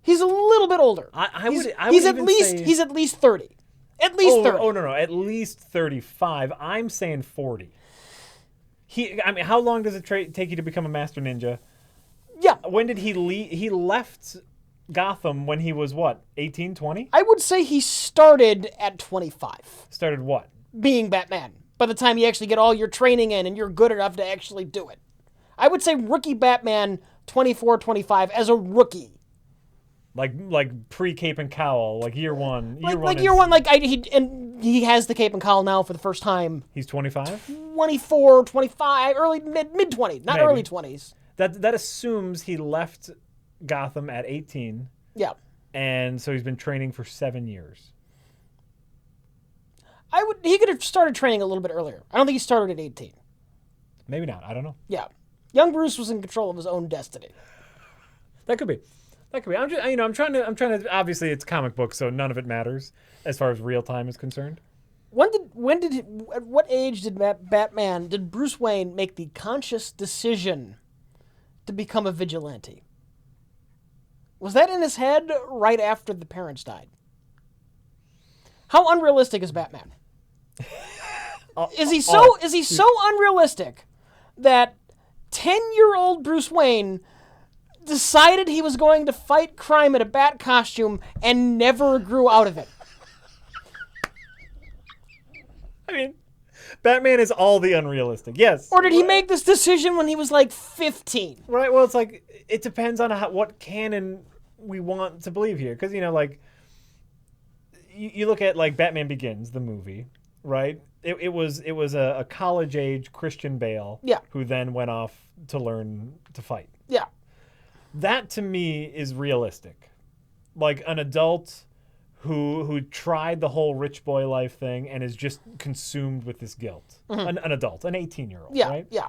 he's a little bit older. He's at least 30. At least 30. Oh no, at least 35. I'm saying 40. How long does it take you to become a master ninja? Yeah. When did he leave? He left Gotham when he was what, 18, 20? I would say he started at 25. Started what? Being Batman. By the time you actually get all your training in and you're good enough to actually do it. I would say rookie Batman, 24, 25 as a rookie. Like pre-cape and cowl, like year one. He has the cape and cowl now for the first time. He's 25? 24, 25, mid-20s, not Maybe. early 20s. That assumes he left Gotham at 18. Yeah. And so he's been training for 7 years. He could have started training a little bit earlier. I don't think he started at 18. Maybe not. I don't know. Yeah. Young Bruce was in control of his own destiny. That could be. I'm trying to obviously it's comic book, so none of it matters as far as real time is concerned. At what age did did Bruce Wayne make the conscious decision to become a vigilante? Was that in his head right after the parents died? How unrealistic is Batman? Is he so unrealistic that 10-year-old Bruce Wayne decided he was going to fight crime in a bat costume and never grew out of it? I mean, Batman is all the unrealistic. Yes. Or did he make this decision when he was like 15? Right. Well, it's like it depends on what canon we want to believe here, because like you look at like Batman Begins, the movie, right? It was a college age Christian Bale, Yeah. who then went off to learn to fight. Yeah. That to me is realistic, like an adult who tried the whole rich boy life thing and is just consumed with this guilt. An adult, an 18-year-old, Yeah. right? Yeah.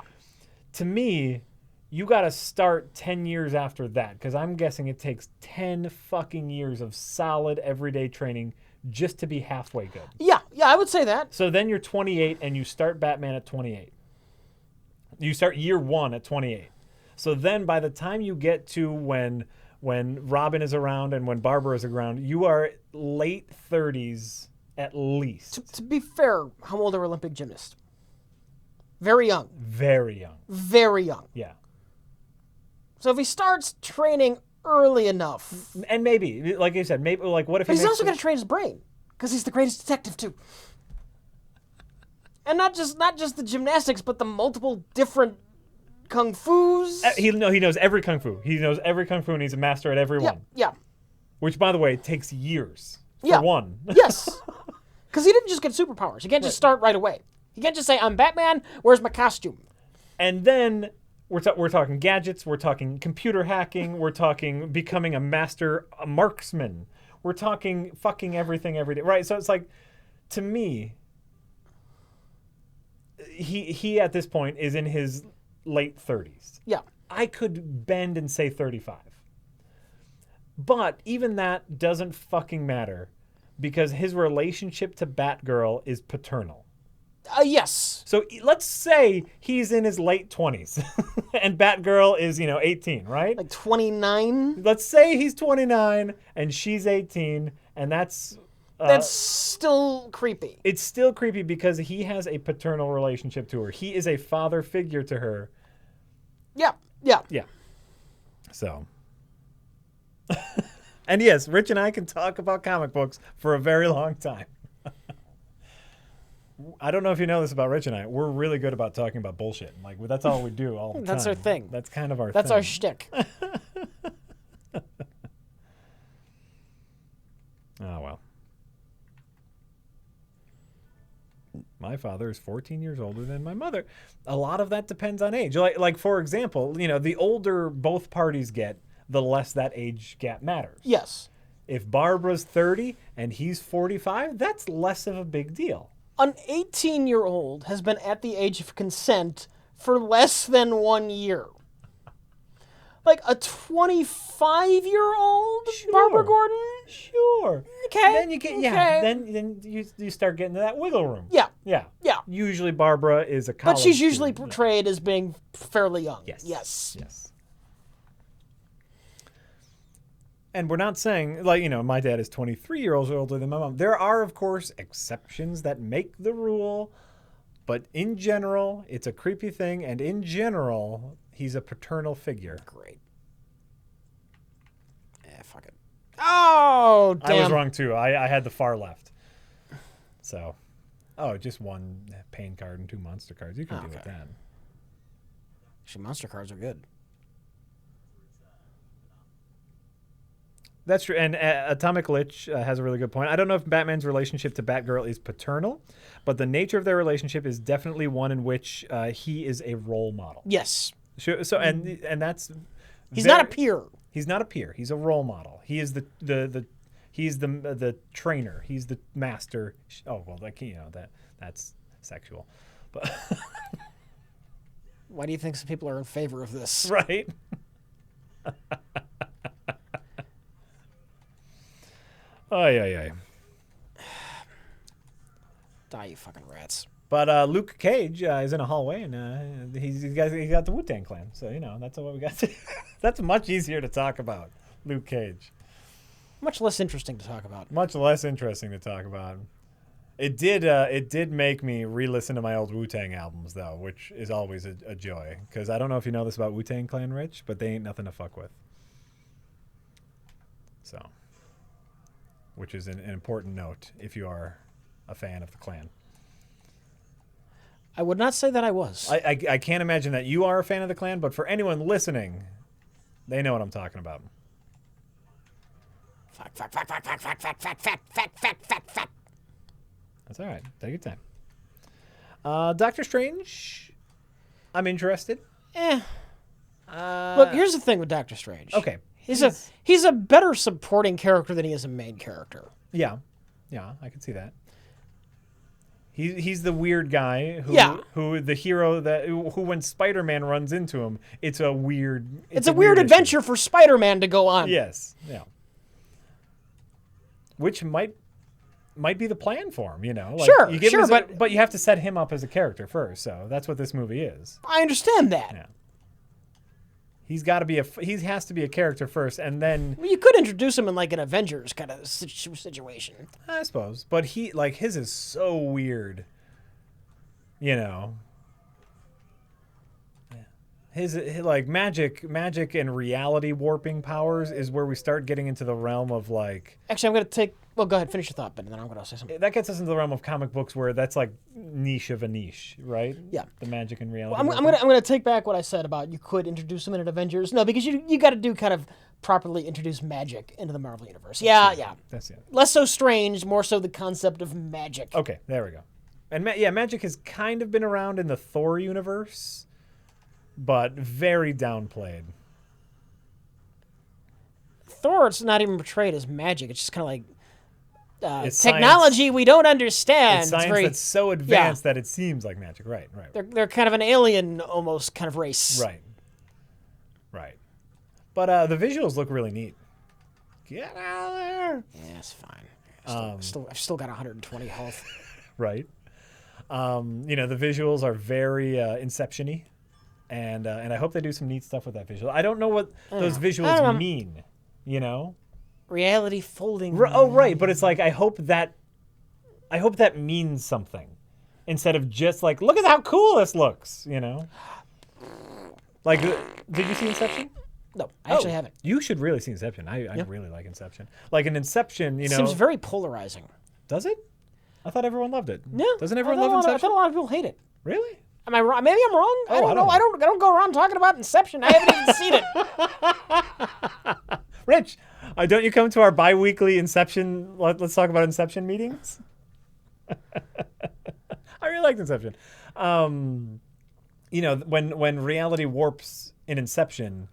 To me, you got to start 10 years after that, because I'm guessing it takes 10 fucking years of solid everyday training just to be halfway good. Yeah. Yeah. I would say that. So then you're 28 and you start Batman at 28. You start year one at 28. So then by the time you get to when Robin is around and when Barbara is around, you are late 30s at least. To be fair, how old are Olympic gymnasts? Very young. Very young. Very young. Yeah. So if he starts training early enough, And maybe, like you said, maybe like what if but he's makes also it- got to train his brain because he's the greatest detective too. And not just the gymnastics, but the multiple different kung fu's. he knows every kung fu. He knows every kung fu and he's a master at every Yeah. one. Yeah. Which, by the way, takes years Yeah. for one. Yes. Because he didn't just get superpowers. He can't just start right away. He can't just say, "I'm Batman. Where's my costume?" And then we're talking gadgets. We're talking computer hacking. We're talking becoming a master marksman. We're talking fucking everything every day. Right? So it's like, to me, he at this point is in his late 30s. Yeah. I could bend and say 35. But even that doesn't fucking matter, because his relationship to Batgirl is paternal. Yes. So let's say he's in his late 20s and Batgirl is, 18, right? Like 29. Let's say he's 29 and she's 18, and that's Still creepy. it's still creepy because he has a paternal relationship to her. He is a father figure to her. Yeah. Yeah. Yeah. So. And yes, Rich and I can talk about comic books for a very long time. I don't know if you know this about Rich and I. We're really good about talking about bullshit. Like, that's all we do all the time. That's our thing. That's kind of our That's thing. our shtick. Oh, well. My father is 14 years older than my mother. A lot of that depends on age. Like for example, the older both parties get, the less that age gap matters. Yes. If Barbara's 30 and he's 45, that's less of a big deal. An 18-year-old has been at the age of consent for less than 1 year. Like a 25-year-old Barbara Gordon? Sure. Okay. Then you get okay. Then you start getting to that wiggle room. Yeah. Yeah. Yeah. Usually Barbara is a college But she's usually student. portrayed as being fairly young. Yes. Yes. Yes. And we're not saying, like, my dad is 23 years older than my mom. There are, of course, exceptions that make the rule. But in general, it's a creepy thing. And in general, he's a paternal figure. Great. Fuck it. Oh, damn. I was wrong, too. I had the far left. So, just one pain card and 2 monster cards. You can deal with that. Actually, monster cards are good. That's true. And Atomic Lich has a really good point. I don't know if Batman's relationship to Batgirl is paternal, but the nature of their relationship is definitely one in which he is a role model. Yes. So and that's He's not a peer. He's not a peer. He's a role model. He is he's the trainer. He's the master. Oh well, that's sexual, but Why do you think some people are in favor of this? right. Oh yeah. Die, you fucking rats. But Luke Cage is in a hallway, and he got the Wu-Tang Clan. So, that's what we got. That's much easier to talk about, Luke Cage. Much less interesting to talk about. Much less interesting to talk about. It did make me re-listen to my old Wu-Tang albums, though, which is always a joy. Because I don't know if you know this about Wu-Tang Clan, Rich, but they ain't nothing to fuck with. So, which is an important note if you are a fan of the Clan. I would not say that I was. I can't imagine that you are a fan of the Clan, but for anyone listening, they know what I'm talking about. Fact. That's all right. Take your time. Doctor Strange, I'm interested. Look, here's the thing with Doctor Strange. Okay. He's a better supporting character than he is a main character. Yeah, I can see that. He's the weird guy who the hero who when Spider-Man runs into him, it's a weird adventure for Spider-Man to go on. Yes, yeah. Which might be the plan for him, Sure, but you have to set him up as a character first, so that's what this movie is. I understand that. Yeah. He has to be a character first, and then Well, you could introduce him in like an Avengers kind of situation. I suppose, but his is so weird, His like magic and reality warping powers is where we start getting into the realm of like. Actually, I'm going to take. Well, go ahead, finish your thought, but then I'm going to say something. That gets us into the realm of comic books where that's like niche of a niche, right? Yeah. The magic and reality. Well, I'm gonna take back what I said about you could introduce him in an Avengers. No, because you got to do kind of properly introduce magic into the Marvel universe. Yeah. That's it. Less so Strange, more so the concept of magic. Okay, there we go. And magic has kind of been around in the Thor universe, but very downplayed. Thor, it's not even portrayed as magic. It's just kind of like It's technology science. we don't understand. It's science that's so advanced that it seems like magic. Right. They're kind of an alien almost kind of race. Right. But the visuals look really neat. Get out of there. Yeah, it's fine. I've still got 120 health. Right. The visuals are very Inception-y. And I hope they do some neat stuff with that visual. I don't know what those visuals mean, Reality folding. Right, but it's like I hope that means something, instead of just like look at how cool this looks, Like, did you see Inception? No, I actually haven't. You should really see Inception. I really like Inception. Like in Inception, It seems very polarizing. Does it? I thought everyone loved it. No, Doesn't everyone love Inception? I thought a lot of people hate it. Really? Am I wrong? Maybe I'm wrong. I don't know. know. I don't go around talking about Inception. I haven't even seen it. Rich, don't you come to our bi-weekly Inception? Let's talk about Inception meetings. I really liked Inception. When reality warps in Inception,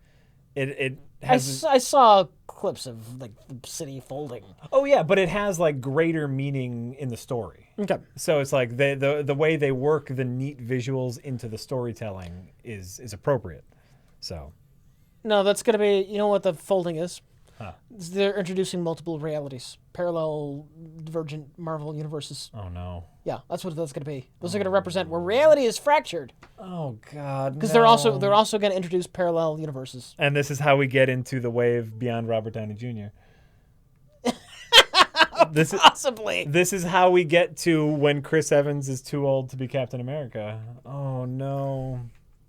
it has. I saw clips of like the city folding. Oh yeah, but it has like greater meaning in the story. Okay. So it's like the way they work the neat visuals into the storytelling is appropriate. So. No, that's gonna be. You know what the folding is? Huh. They're introducing multiple realities, parallel, divergent Marvel universes. Oh no. Yeah, that's what that's gonna be. Those are gonna represent where reality is fractured. Oh God. Because they're also gonna introduce parallel universes. And this is how we get into the wave beyond Robert Downey Jr. Possibly. This is how we get to when Chris Evans is too old to be Captain America. Oh no.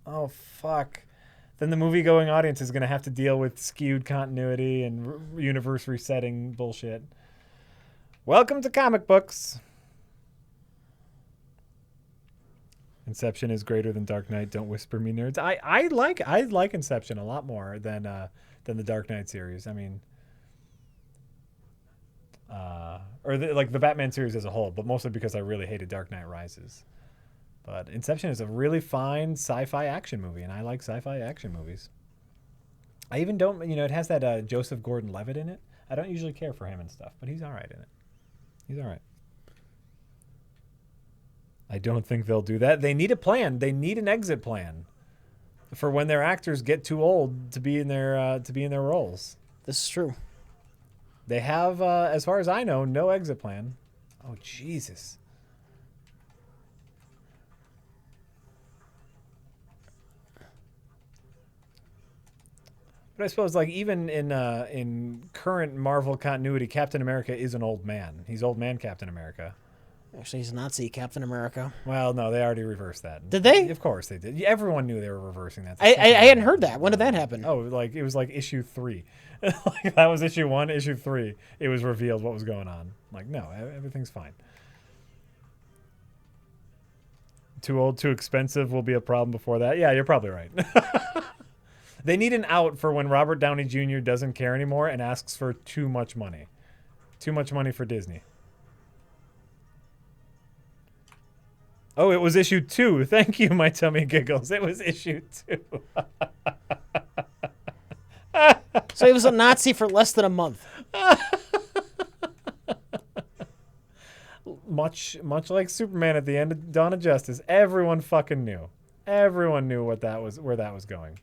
Oh fuck. Then the movie-going audience is going to have to deal with skewed continuity and universe resetting bullshit. Welcome to comic books. Inception is greater than Dark Knight. Don't whisper me, nerds. I like Inception a lot more than the Dark Knight series. I mean, the Batman series as a whole, but mostly because I really hated Dark Knight Rises. But Inception is a really fine sci-fi action movie, and I like sci-fi action movies. I even don't, it has that Joseph Gordon-Levitt in it. I don't usually care for him and stuff, but he's all right in it. He's all right. I don't think they'll do that. They need a plan. They need an exit plan for when their actors get too old to be in their roles. This is true. They have, as far as I know, no exit plan. Oh, Jesus. But I suppose, like, even in current Marvel continuity, Captain America is an old man. He's old man Captain America. Actually, he's Nazi Captain America. Well, no, they already reversed that. Did they? Of course they did. Everyone knew they were reversing that. I hadn't heard that. When did that happen? Oh, like it was like issue 3. Like, that was issue 1, issue 3. It was revealed what was going on. Like, no, everything's fine. Too old, too expensive will be a problem before that. Yeah, you're probably right. They need an out for when Robert Downey Jr. doesn't care anymore and asks for too much money. Too much money for Disney. Oh, it was issue 2. Thank you, my tummy giggles. It was issue 2. So he was a Nazi for less than a month. Much like Superman at the end of Dawn of Justice, everyone fucking knew. Everyone knew where that was going.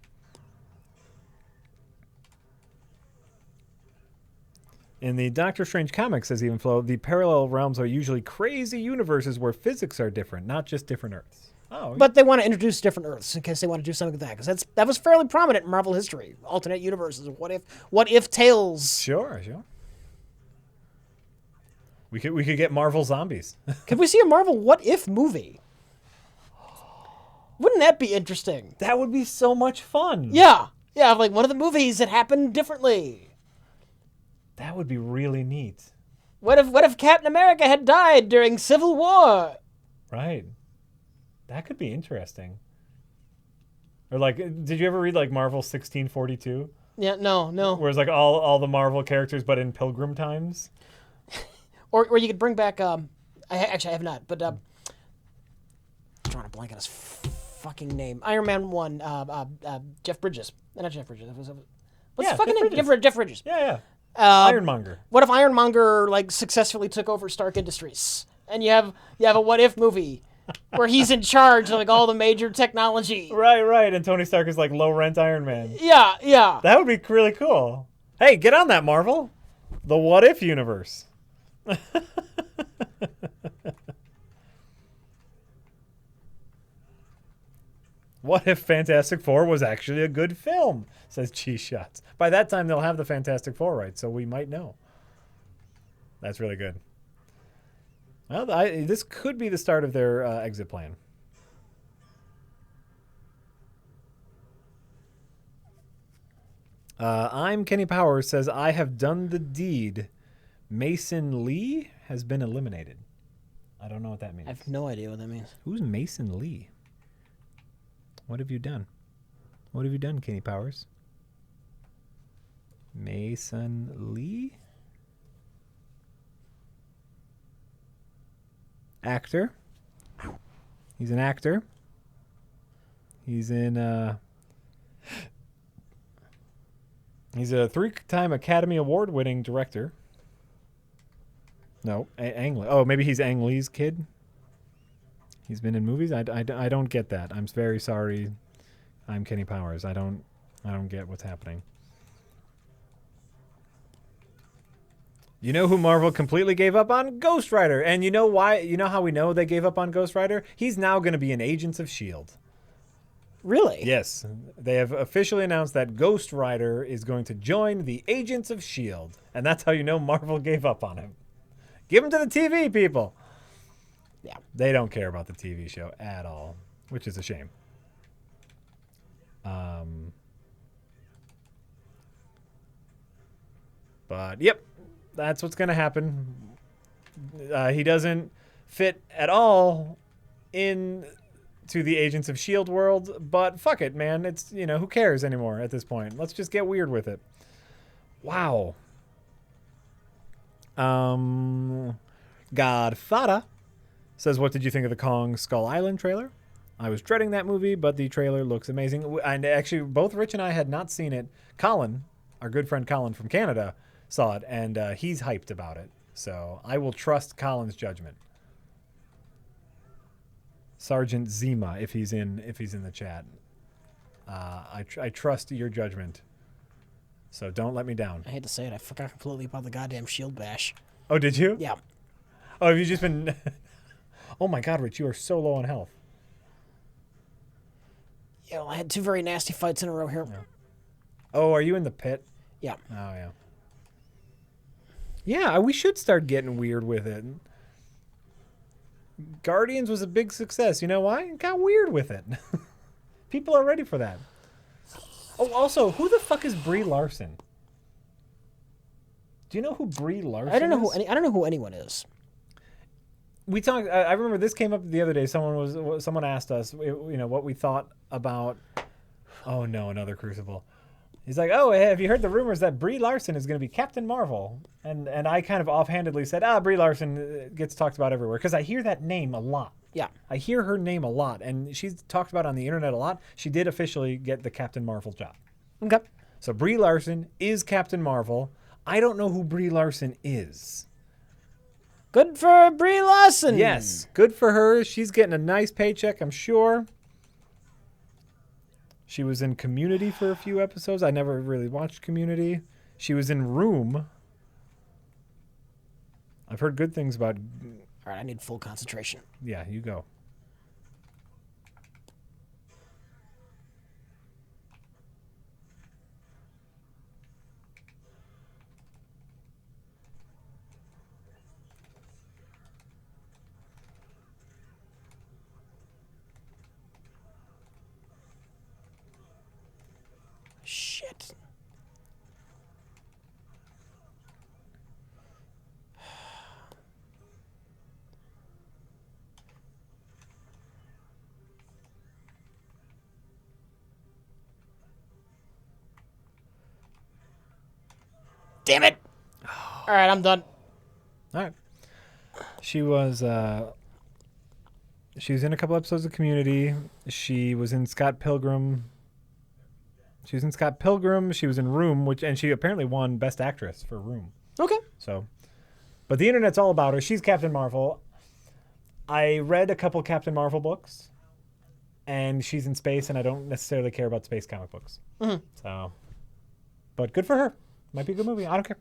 In the Doctor Strange comics, says Even Flow, the parallel realms are usually crazy universes where physics are different, not just different Earths. Oh, But they want to introduce different Earths in case they want to do something like that, because that was fairly prominent in Marvel history. Alternate universes. What if tales? sure. We could get Marvel zombies. Could we see a Marvel What If movie? Wouldn't that be interesting? That would be so much fun. Yeah, like one of the movies that happened differently. That would be really neat. What if Captain America had died during Civil War? Right. That could be interesting. Or like, did you ever read like Marvel 1642? Yeah, no. Where it's like all the Marvel characters, but in Pilgrim times? Or you could bring back I have not, but I'm drawing a blank on his fucking name. Iron Man 1, Jeff Bridges. Not Jeff Bridges. What's his fucking name? Jeff Bridges. Yeah. Ironmonger. What if Ironmonger like successfully took over Stark Industries, and you have a What If movie where he's in charge of like all the major technology? Right. And Tony Stark is like low rent Iron Man. Yeah. That would be really cool. Hey, get on that, Marvel. The What If universe. What if Fantastic Four was actually a good film? Says Cheese Shots. By that time, they'll have the Fantastic Four right, so we might know. That's really good. Well, this could be the start of their exit plan. I'm Kenny Powers says, I have done the deed. Mason Lee has been eliminated. I don't know what that means. I have no idea what that means. Who's Mason Lee? What have you done? What have you done, Kenny Powers? Mason Lee? Actor. He's an actor. He's in he's a 3-time Academy Award winning director. No, Ang Lee. Oh, maybe he's Ang Lee's kid. He's been in movies. I don't get that. I'm very sorry. I'm Kenny Powers. I don't get what's happening. You know who Marvel completely gave up on? Ghost Rider. And you know why? You know how we know they gave up on Ghost Rider? He's now going to be in Agents of S.H.I.E.L.D. Really? Yes. They have officially announced that Ghost Rider is going to join the Agents of S.H.I.E.L.D. And that's how you know Marvel gave up on him. Give him to the TV, people. Yeah. They don't care about the TV show at all, which is a shame. But, yep, that's what's going to happen. He doesn't fit at all in to the Agents of S.H.I.E.L.D. world, but fuck it, man. It's, who cares anymore at this point? Let's just get weird with it. Wow. Godfather says, what did you think of the Kong Skull Island trailer? I was dreading that movie, but the trailer looks amazing. And actually, both Rich and I had not seen it. Colin, our good friend Colin from Canada, saw it, and he's hyped about it. So I will trust Colin's judgment. Sergeant Zima, if he's in the chat, I trust your judgment. So don't let me down. I hate to say it, I forgot completely about the goddamn shield bash. Oh, did you? Yeah. Oh, have you just been... Oh my God, Rich, you are so low on health. Yeah, well, I had 2 very nasty fights in a row here. Yeah. Oh, are you in the pit? Yeah. Oh, yeah. Yeah, we should start getting weird with it. Guardians was a big success. You know why? It got weird with it. People are ready for that. Oh, also, who the fuck is Brie Larson? Do you know who Brie Larson is? I don't know who anyone is. We talked. I remember this came up the other day. Someone asked us, what we thought about. Oh no, another Crucible. He's like, oh, hey, have you heard the rumors that Brie Larson is going to be Captain Marvel? And I kind of offhandedly said, Brie Larson gets talked about everywhere because I hear that name a lot. Yeah. I hear her name a lot, and she's talked about on the internet a lot. She did officially get the Captain Marvel job. Okay. So Brie Larson is Captain Marvel. I don't know who Brie Larson is. Good for Brie Larson. Yes, good for her. She's getting a nice paycheck, I'm sure. She was in Community for a few episodes. I never really watched Community. She was in Room. I've heard good things about... All right, I need full concentration. Yeah, you go. Shit. Damn it. All right, I'm done. All right. She was in a couple episodes of Community. She was in Scott Pilgrim. She was in Scott Pilgrim. She was in Room, and she apparently won Best Actress for Room. Okay. So, but the internet's all about her. She's Captain Marvel. I read a couple Captain Marvel books, and she's in space, and I don't necessarily care about space comic books. Mm-hmm. So, but good for her. Might be a good movie. I don't care.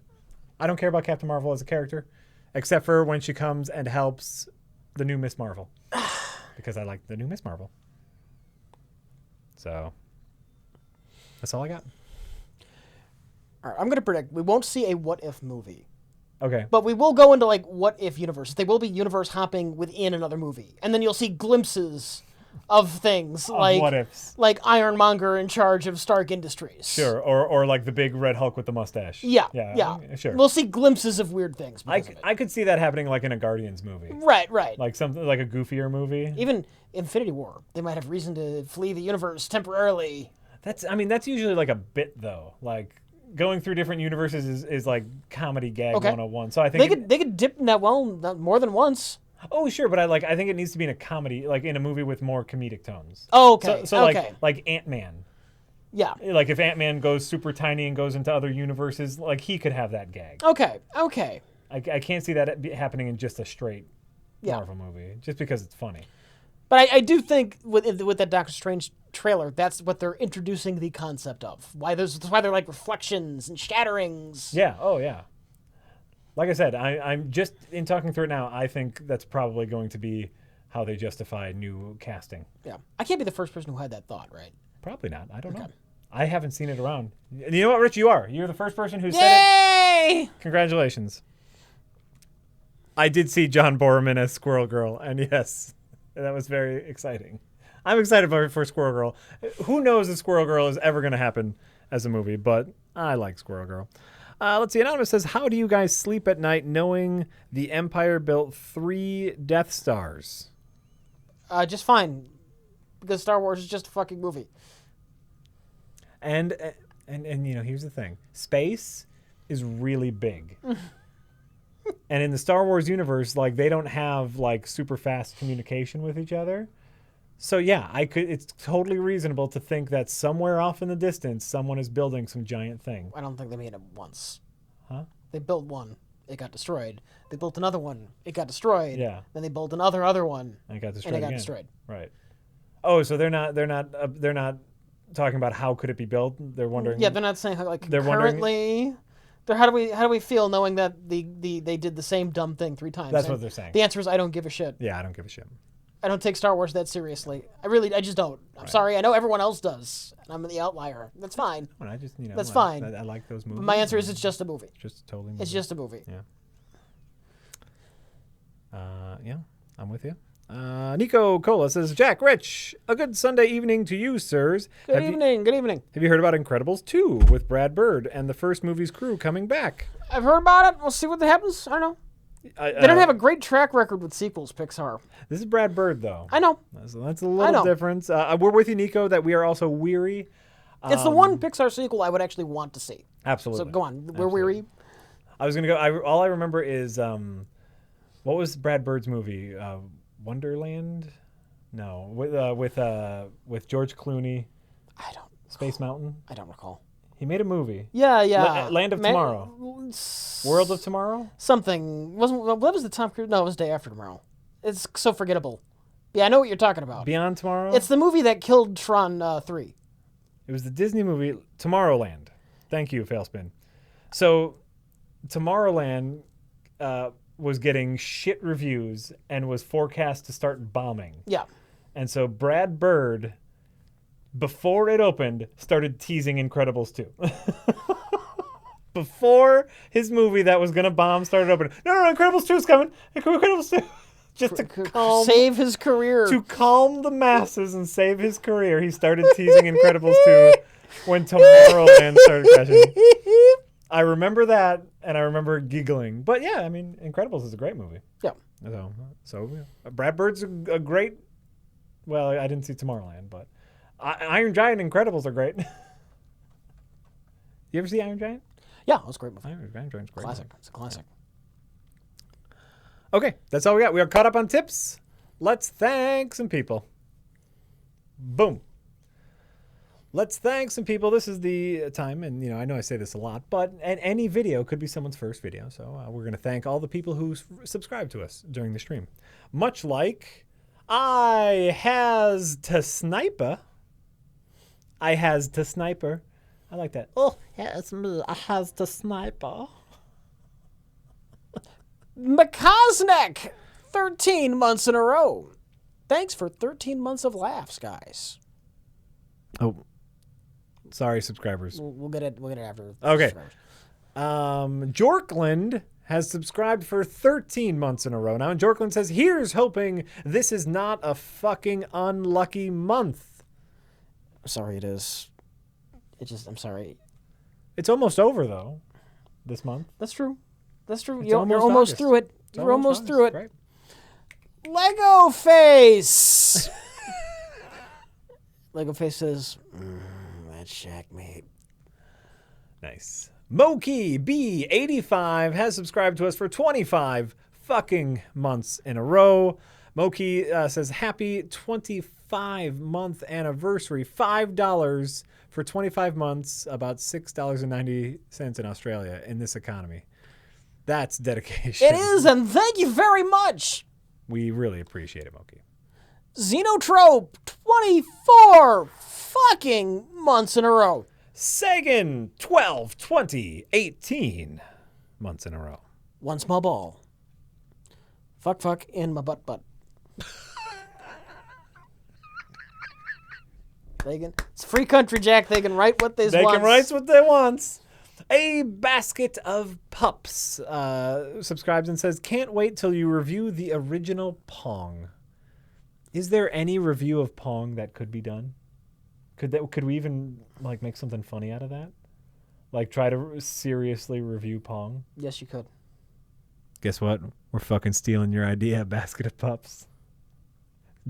I don't care about Captain Marvel as a character, except for when she comes and helps the new Miss Marvel, because I like the new Miss Marvel. So, that's all I got. All right, I'm going to predict we won't see a what if movie. Okay. But we will go into like what if universes. They will be universe hopping within another movie. And then you'll see glimpses of things like what ifs. like Ironmonger in charge of Stark Industries. Sure, or like the big red Hulk with the mustache. Yeah. Sure. We'll see glimpses of weird things. because of it. I could see that happening like in a Guardians movie. Right. Like something like a goofier movie. Even Infinity War, they might have reason to flee the universe temporarily. That's usually like a bit though. Like going through different universes is like comedy gag 101. So I think They could dip in that well not more than once. Oh sure, but I think it needs to be in a comedy, like in a movie with more comedic tones. Oh, okay. So okay. like Ant-Man. Yeah. Like if Ant-Man goes super tiny and goes into other universes, like he could have that gag. Okay. I can't see that happening in just a straight Marvel movie, just because it's funny. But I do think with that Doctor Strange trailer, that's what they're introducing the concept of. That's why they're like reflections and shatterings. Yeah. Oh yeah. Like I said, I'm just in talking through it now. I think that's probably going to be how they justify new casting. Yeah. I can't be the first person who had that thought, right? Probably not. I don't know. I haven't seen it around. You know what, Rich? You are. You're the first person who said Yay! it. Congratulations. I did see John Borman as Squirrel Girl, and yes, that was very exciting. I'm excited for Squirrel Girl. Who knows if Squirrel Girl is ever going to happen as a movie, but I like Squirrel Girl. Let's see. Anonymous says, how do you guys sleep at night knowing the Empire built 3 Death Stars? Just fine. Because Star Wars is just a fucking movie. And here's the thing. Space is really big. And in the Star Wars universe, like they don't have like super fast communication with each other. So yeah, it's totally reasonable to think that somewhere off in the distance, someone is building some giant thing. I don't think they made it once. Huh? They built one, it got destroyed. They built another one, it got destroyed. Yeah. Then they built another one, And it got destroyed. and it got again. destroyed. Right. Oh, so they're not talking about how could it be built. They're wondering. Yeah, they're not saying how, like They're wondering- currently. How do we feel knowing that they did the same dumb thing 3 times? That's And what they're saying. The answer is I don't give a shit. Yeah, I don't give a shit. I don't take Star Wars that seriously. I just don't. I'm sorry. I know everyone else does. And I'm the outlier. That's fine. Well, I just, That's fine. I like those movies. But my answer is it's just a movie. It's just totally. It's just a movie. Yeah. Yeah, I'm with you. Nico Cola says, Jack, Rich, a good Sunday evening to you, sirs. Good evening. Good evening. Have you heard about Incredibles 2 with Brad Bird and the first movie's crew coming back? I've heard about it. We'll see what happens. I don't know. They don't have a great track record with sequels, Pixar. This is Brad Bird, though. I know. So that's a little difference. We're with you, Nico, that we are also weary. It's the one Pixar sequel I would actually want to see. Absolutely. So go on. We're weary. I was going to go. All I remember is, what was Brad Bird's movie? Wonderland? No. With George Clooney. I don't. Space Mountain? I don't recall. He made a movie. Yeah. Land of Tomorrow. World of Tomorrow? Something. What was the Tom Cruise? No, it was Day After Tomorrow. It's so forgettable. Yeah, I know what you're talking about. Beyond Tomorrow? It's the movie that killed Tron 3. It was the Disney movie Tomorrowland. Thank you, Failspin. So, Tomorrowland was getting shit reviews and was forecast to start bombing. Yeah. And so Brad Bird, before it opened, started teasing Incredibles 2. Before his movie that was going to bomb started opening. No, Incredibles 2 is coming. Incredibles 2. Just to save his career. To calm the masses and save his career, he started teasing Incredibles 2 when Tomorrowland started crashing. I remember that, and I remember giggling. But yeah, I mean, Incredibles is a great movie. Yeah. So yeah. Brad Bird's a great. Well, I didn't see Tomorrowland, but Iron Giant and Incredibles are great. You ever see Iron Giant? Yeah, it was a great movie. Iron Giant's great. Classic. It's a classic. Okay, that's all we got. We are caught up on tips. Let's thank some people. Boom. Let's thank some people. This is the time, and I know I say this a lot, but any video could be someone's first video. So we're going to thank all the people who subscribe to us during the stream. Much like I has to sniper. I like that. Oh, yeah, it's me. I has to sniper. McCosnick, 13 months in a row. Thanks for 13 months of laughs, guys. Oh, sorry, subscribers. We'll get it after. Okay. Jorkland has subscribed for 13 months in a row now, and Jorkland says, "Here's hoping this is not a fucking unlucky month." I'm sorry, it is. I'm sorry. It's almost over though. This month. That's true. It's You're almost through it. You're almost through it. Great. Lego Face. Lego Face says, "That's Shaq, mate." Nice. Moki B85 has subscribed to us for 25 fucking months in a row. Moki says, "Happy 25-month anniversary. $5 for 25 months, about $6.90 in Australia in this economy." That's dedication. It is, and thank you very much. We really appreciate it, Moki. Xenotrope, 24 fucking months in a row. Sagan, 12, 20, 18 months in a row. One small ball. Fuck in my butt. It's a free country, Jack. They can write what they want. They can write what they want. A Basket of Pups subscribes and says, "Can't wait till you review the original Pong." Is there any review of Pong that could be done? Could we even make something funny out of that? Like try to seriously review Pong? Yes, you could. Guess what? We're fucking stealing your idea, Basket of Pups.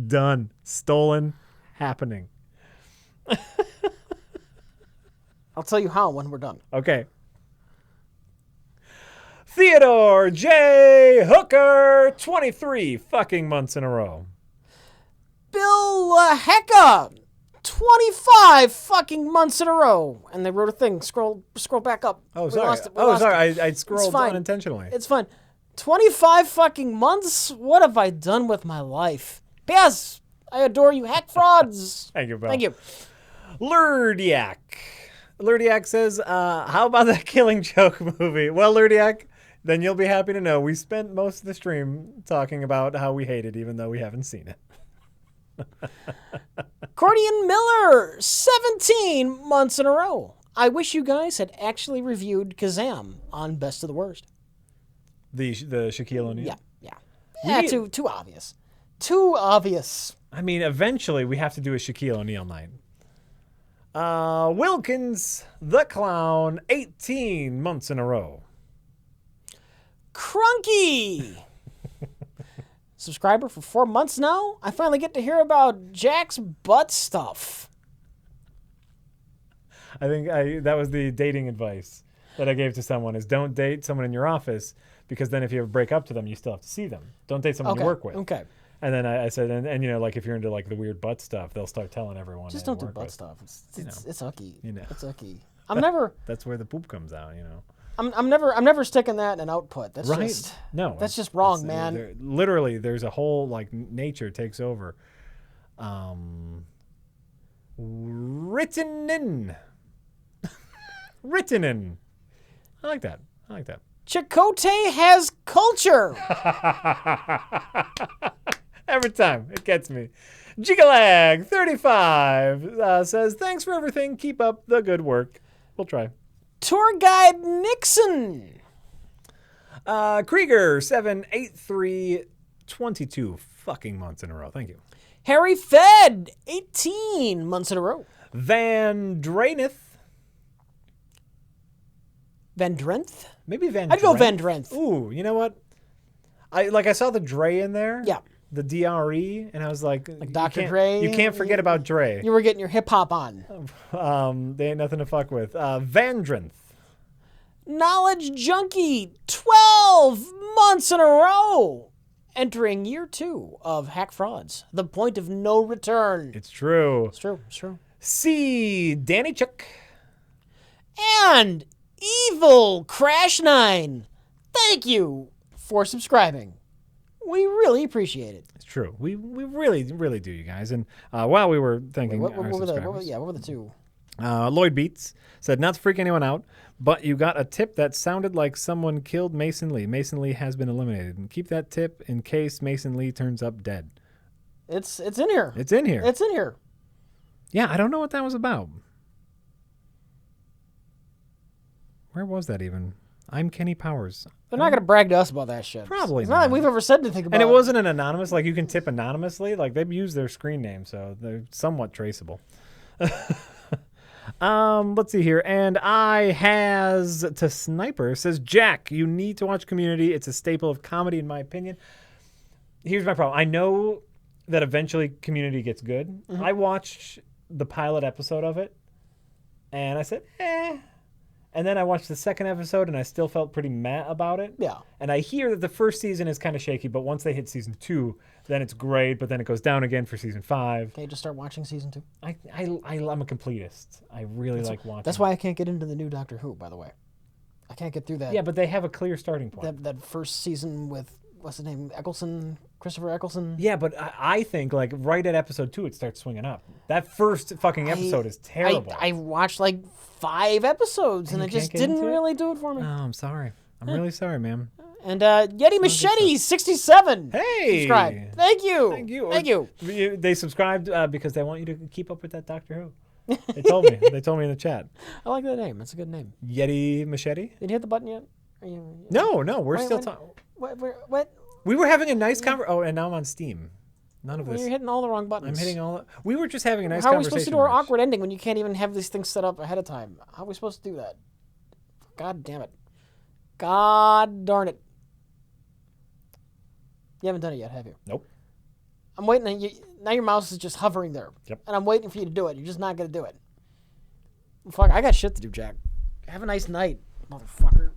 Done. Stolen. Happening. I'll tell you how when we're done. Okay. Theodore J. Hooker, 23 fucking months in a row. Bill Hecka, 25 fucking months in a row. And they wrote a thing. Scroll back up. Oh, sorry. Sorry. I scrolled unintentionally. It's fine. 25 fucking months? What have I done with my life? P.S. I adore you, hack frauds. Thank you, Bill. Thank you. Lurdiak says, how about that Killing Joke movie? Well, Lurdiak, then you'll be happy to know we spent most of the stream talking about how we hate it, even though we haven't seen it. Cordian Miller, 17 months in a row. I wish you guys had actually reviewed Kazam on Best of the Worst. The Shaquille O'Neal. Yeah. Yeah, need- too obvious. Too obvious. I mean, eventually we have to do a Shaquille O'Neal night. Wilkins the Clown, 18 months in a row. Crunky. Subscriber for 4 months now. I finally get to hear about Jack's butt stuff. I think that was the dating advice that I gave to someone is don't date someone in your office because then if you ever break up to them, you still have to see them. Don't date someone you work with. Okay. And then I said, and you know, like if you're into like the weird butt stuff, they'll start telling everyone. Just they don't do work butt with. stuff. It's You know. it's icky. You know. It's icky. I'm never That's where the poop comes out, you know. I'm never sticking that in an output. That's Right? just No, that's just wrong, it's- man. literally, there's a whole like nature takes over. Written in. Written in. I like that. Chakotay has culture. Every time it gets me. Jigalag 35 says thanks for everything. Keep up the good work. We'll try. Tour guide Nixon. Krieger 783 22 fucking months in a row. Thank you. Harry Fed, 18 months in a row. Van Draneth. Van Drenth? Maybe Van I'd go Drenth. Van Drenth. Ooh, you know what? I saw the Dre in there. Yeah. The DRE, and I was like Dr. you can't- Dre? You can't forget about Dre. You were getting your hip hop on. They ain't nothing to fuck with. Van Drenth. Knowledge Junkie, 12 months in a row. Entering year 2 of Hack Frauds. The point of no return. It's true. It's true. It's true. C. Danny Chuck. And Evil Crash 9. Thank you for subscribing. We really appreciate it. It's true. We really, really do, you guys. And while we were thanking What our were the, subscribers, what were the two? Lloyd Beats said, not to freak anyone out, but you got a tip that sounded like someone killed Mason Lee. Mason Lee has been eliminated. And keep that tip in case Mason Lee turns up dead. It's in here. It's in here. It's in here. Yeah, I don't know what that was about. Where was that even? I'm Kenny Powers. They're not going to brag to us about that shit. Probably It's not like not. we've ever said anything about And it. it wasn't an anonymous. Like, you can tip anonymously. Like, they've used their screen name, so they're somewhat traceable. Let's see here. And I has to Sniper says, Jack, you need to watch Community. It's a staple of comedy, in my opinion. Here's my problem. I know that eventually Community gets good. I watched the pilot episode of it, and I said, eh. And then I watched the second episode, and I still felt pretty meh about it. Yeah. And I hear that the first season is kind of shaky, but once they hit season 2, then it's great, but then it goes down again for season 5. Can you just start watching season 2? I'm a completist. I really like watching. That's why I can't get into the new Doctor Who, by the way. I can't get through that. Yeah, but they have a clear starting point. that first season with, what's his name, Christopher Eccleston. Yeah, but I think like right at episode 2, it starts swinging up. That first fucking episode is terrible. I watched like 5 episodes and you it just can't get didn't into it? really do it for me. Oh, I'm sorry. I'm really sorry, ma'am. And Yeti Machete 67. Hey! Subscribe. Thank you. Thank you. Thank you. They subscribed because they want you to keep up with that Doctor Who. They told me. They told me in the chat. I like that name. That's a good name. Yeti Machete? Did you hit the button yet? Are you, No, we're Wait, still wait. talking. what? We were having a nice conversation. Oh, and now I'm on Steam. None of Well, this. you're hitting all the wrong buttons. I'm hitting all. We were just having a nice How are we conversation. supposed to do our Rich. awkward ending when you can't even have these things set up ahead of time? How are we supposed to do that? God damn it. God darn it. You haven't done it yet, have you? Nope. I'm waiting. Now your mouse is just hovering there. Yep. And I'm waiting for you to do it. You're just not going to do it. Fuck, I got shit to do, Jack. Have a nice night, motherfucker.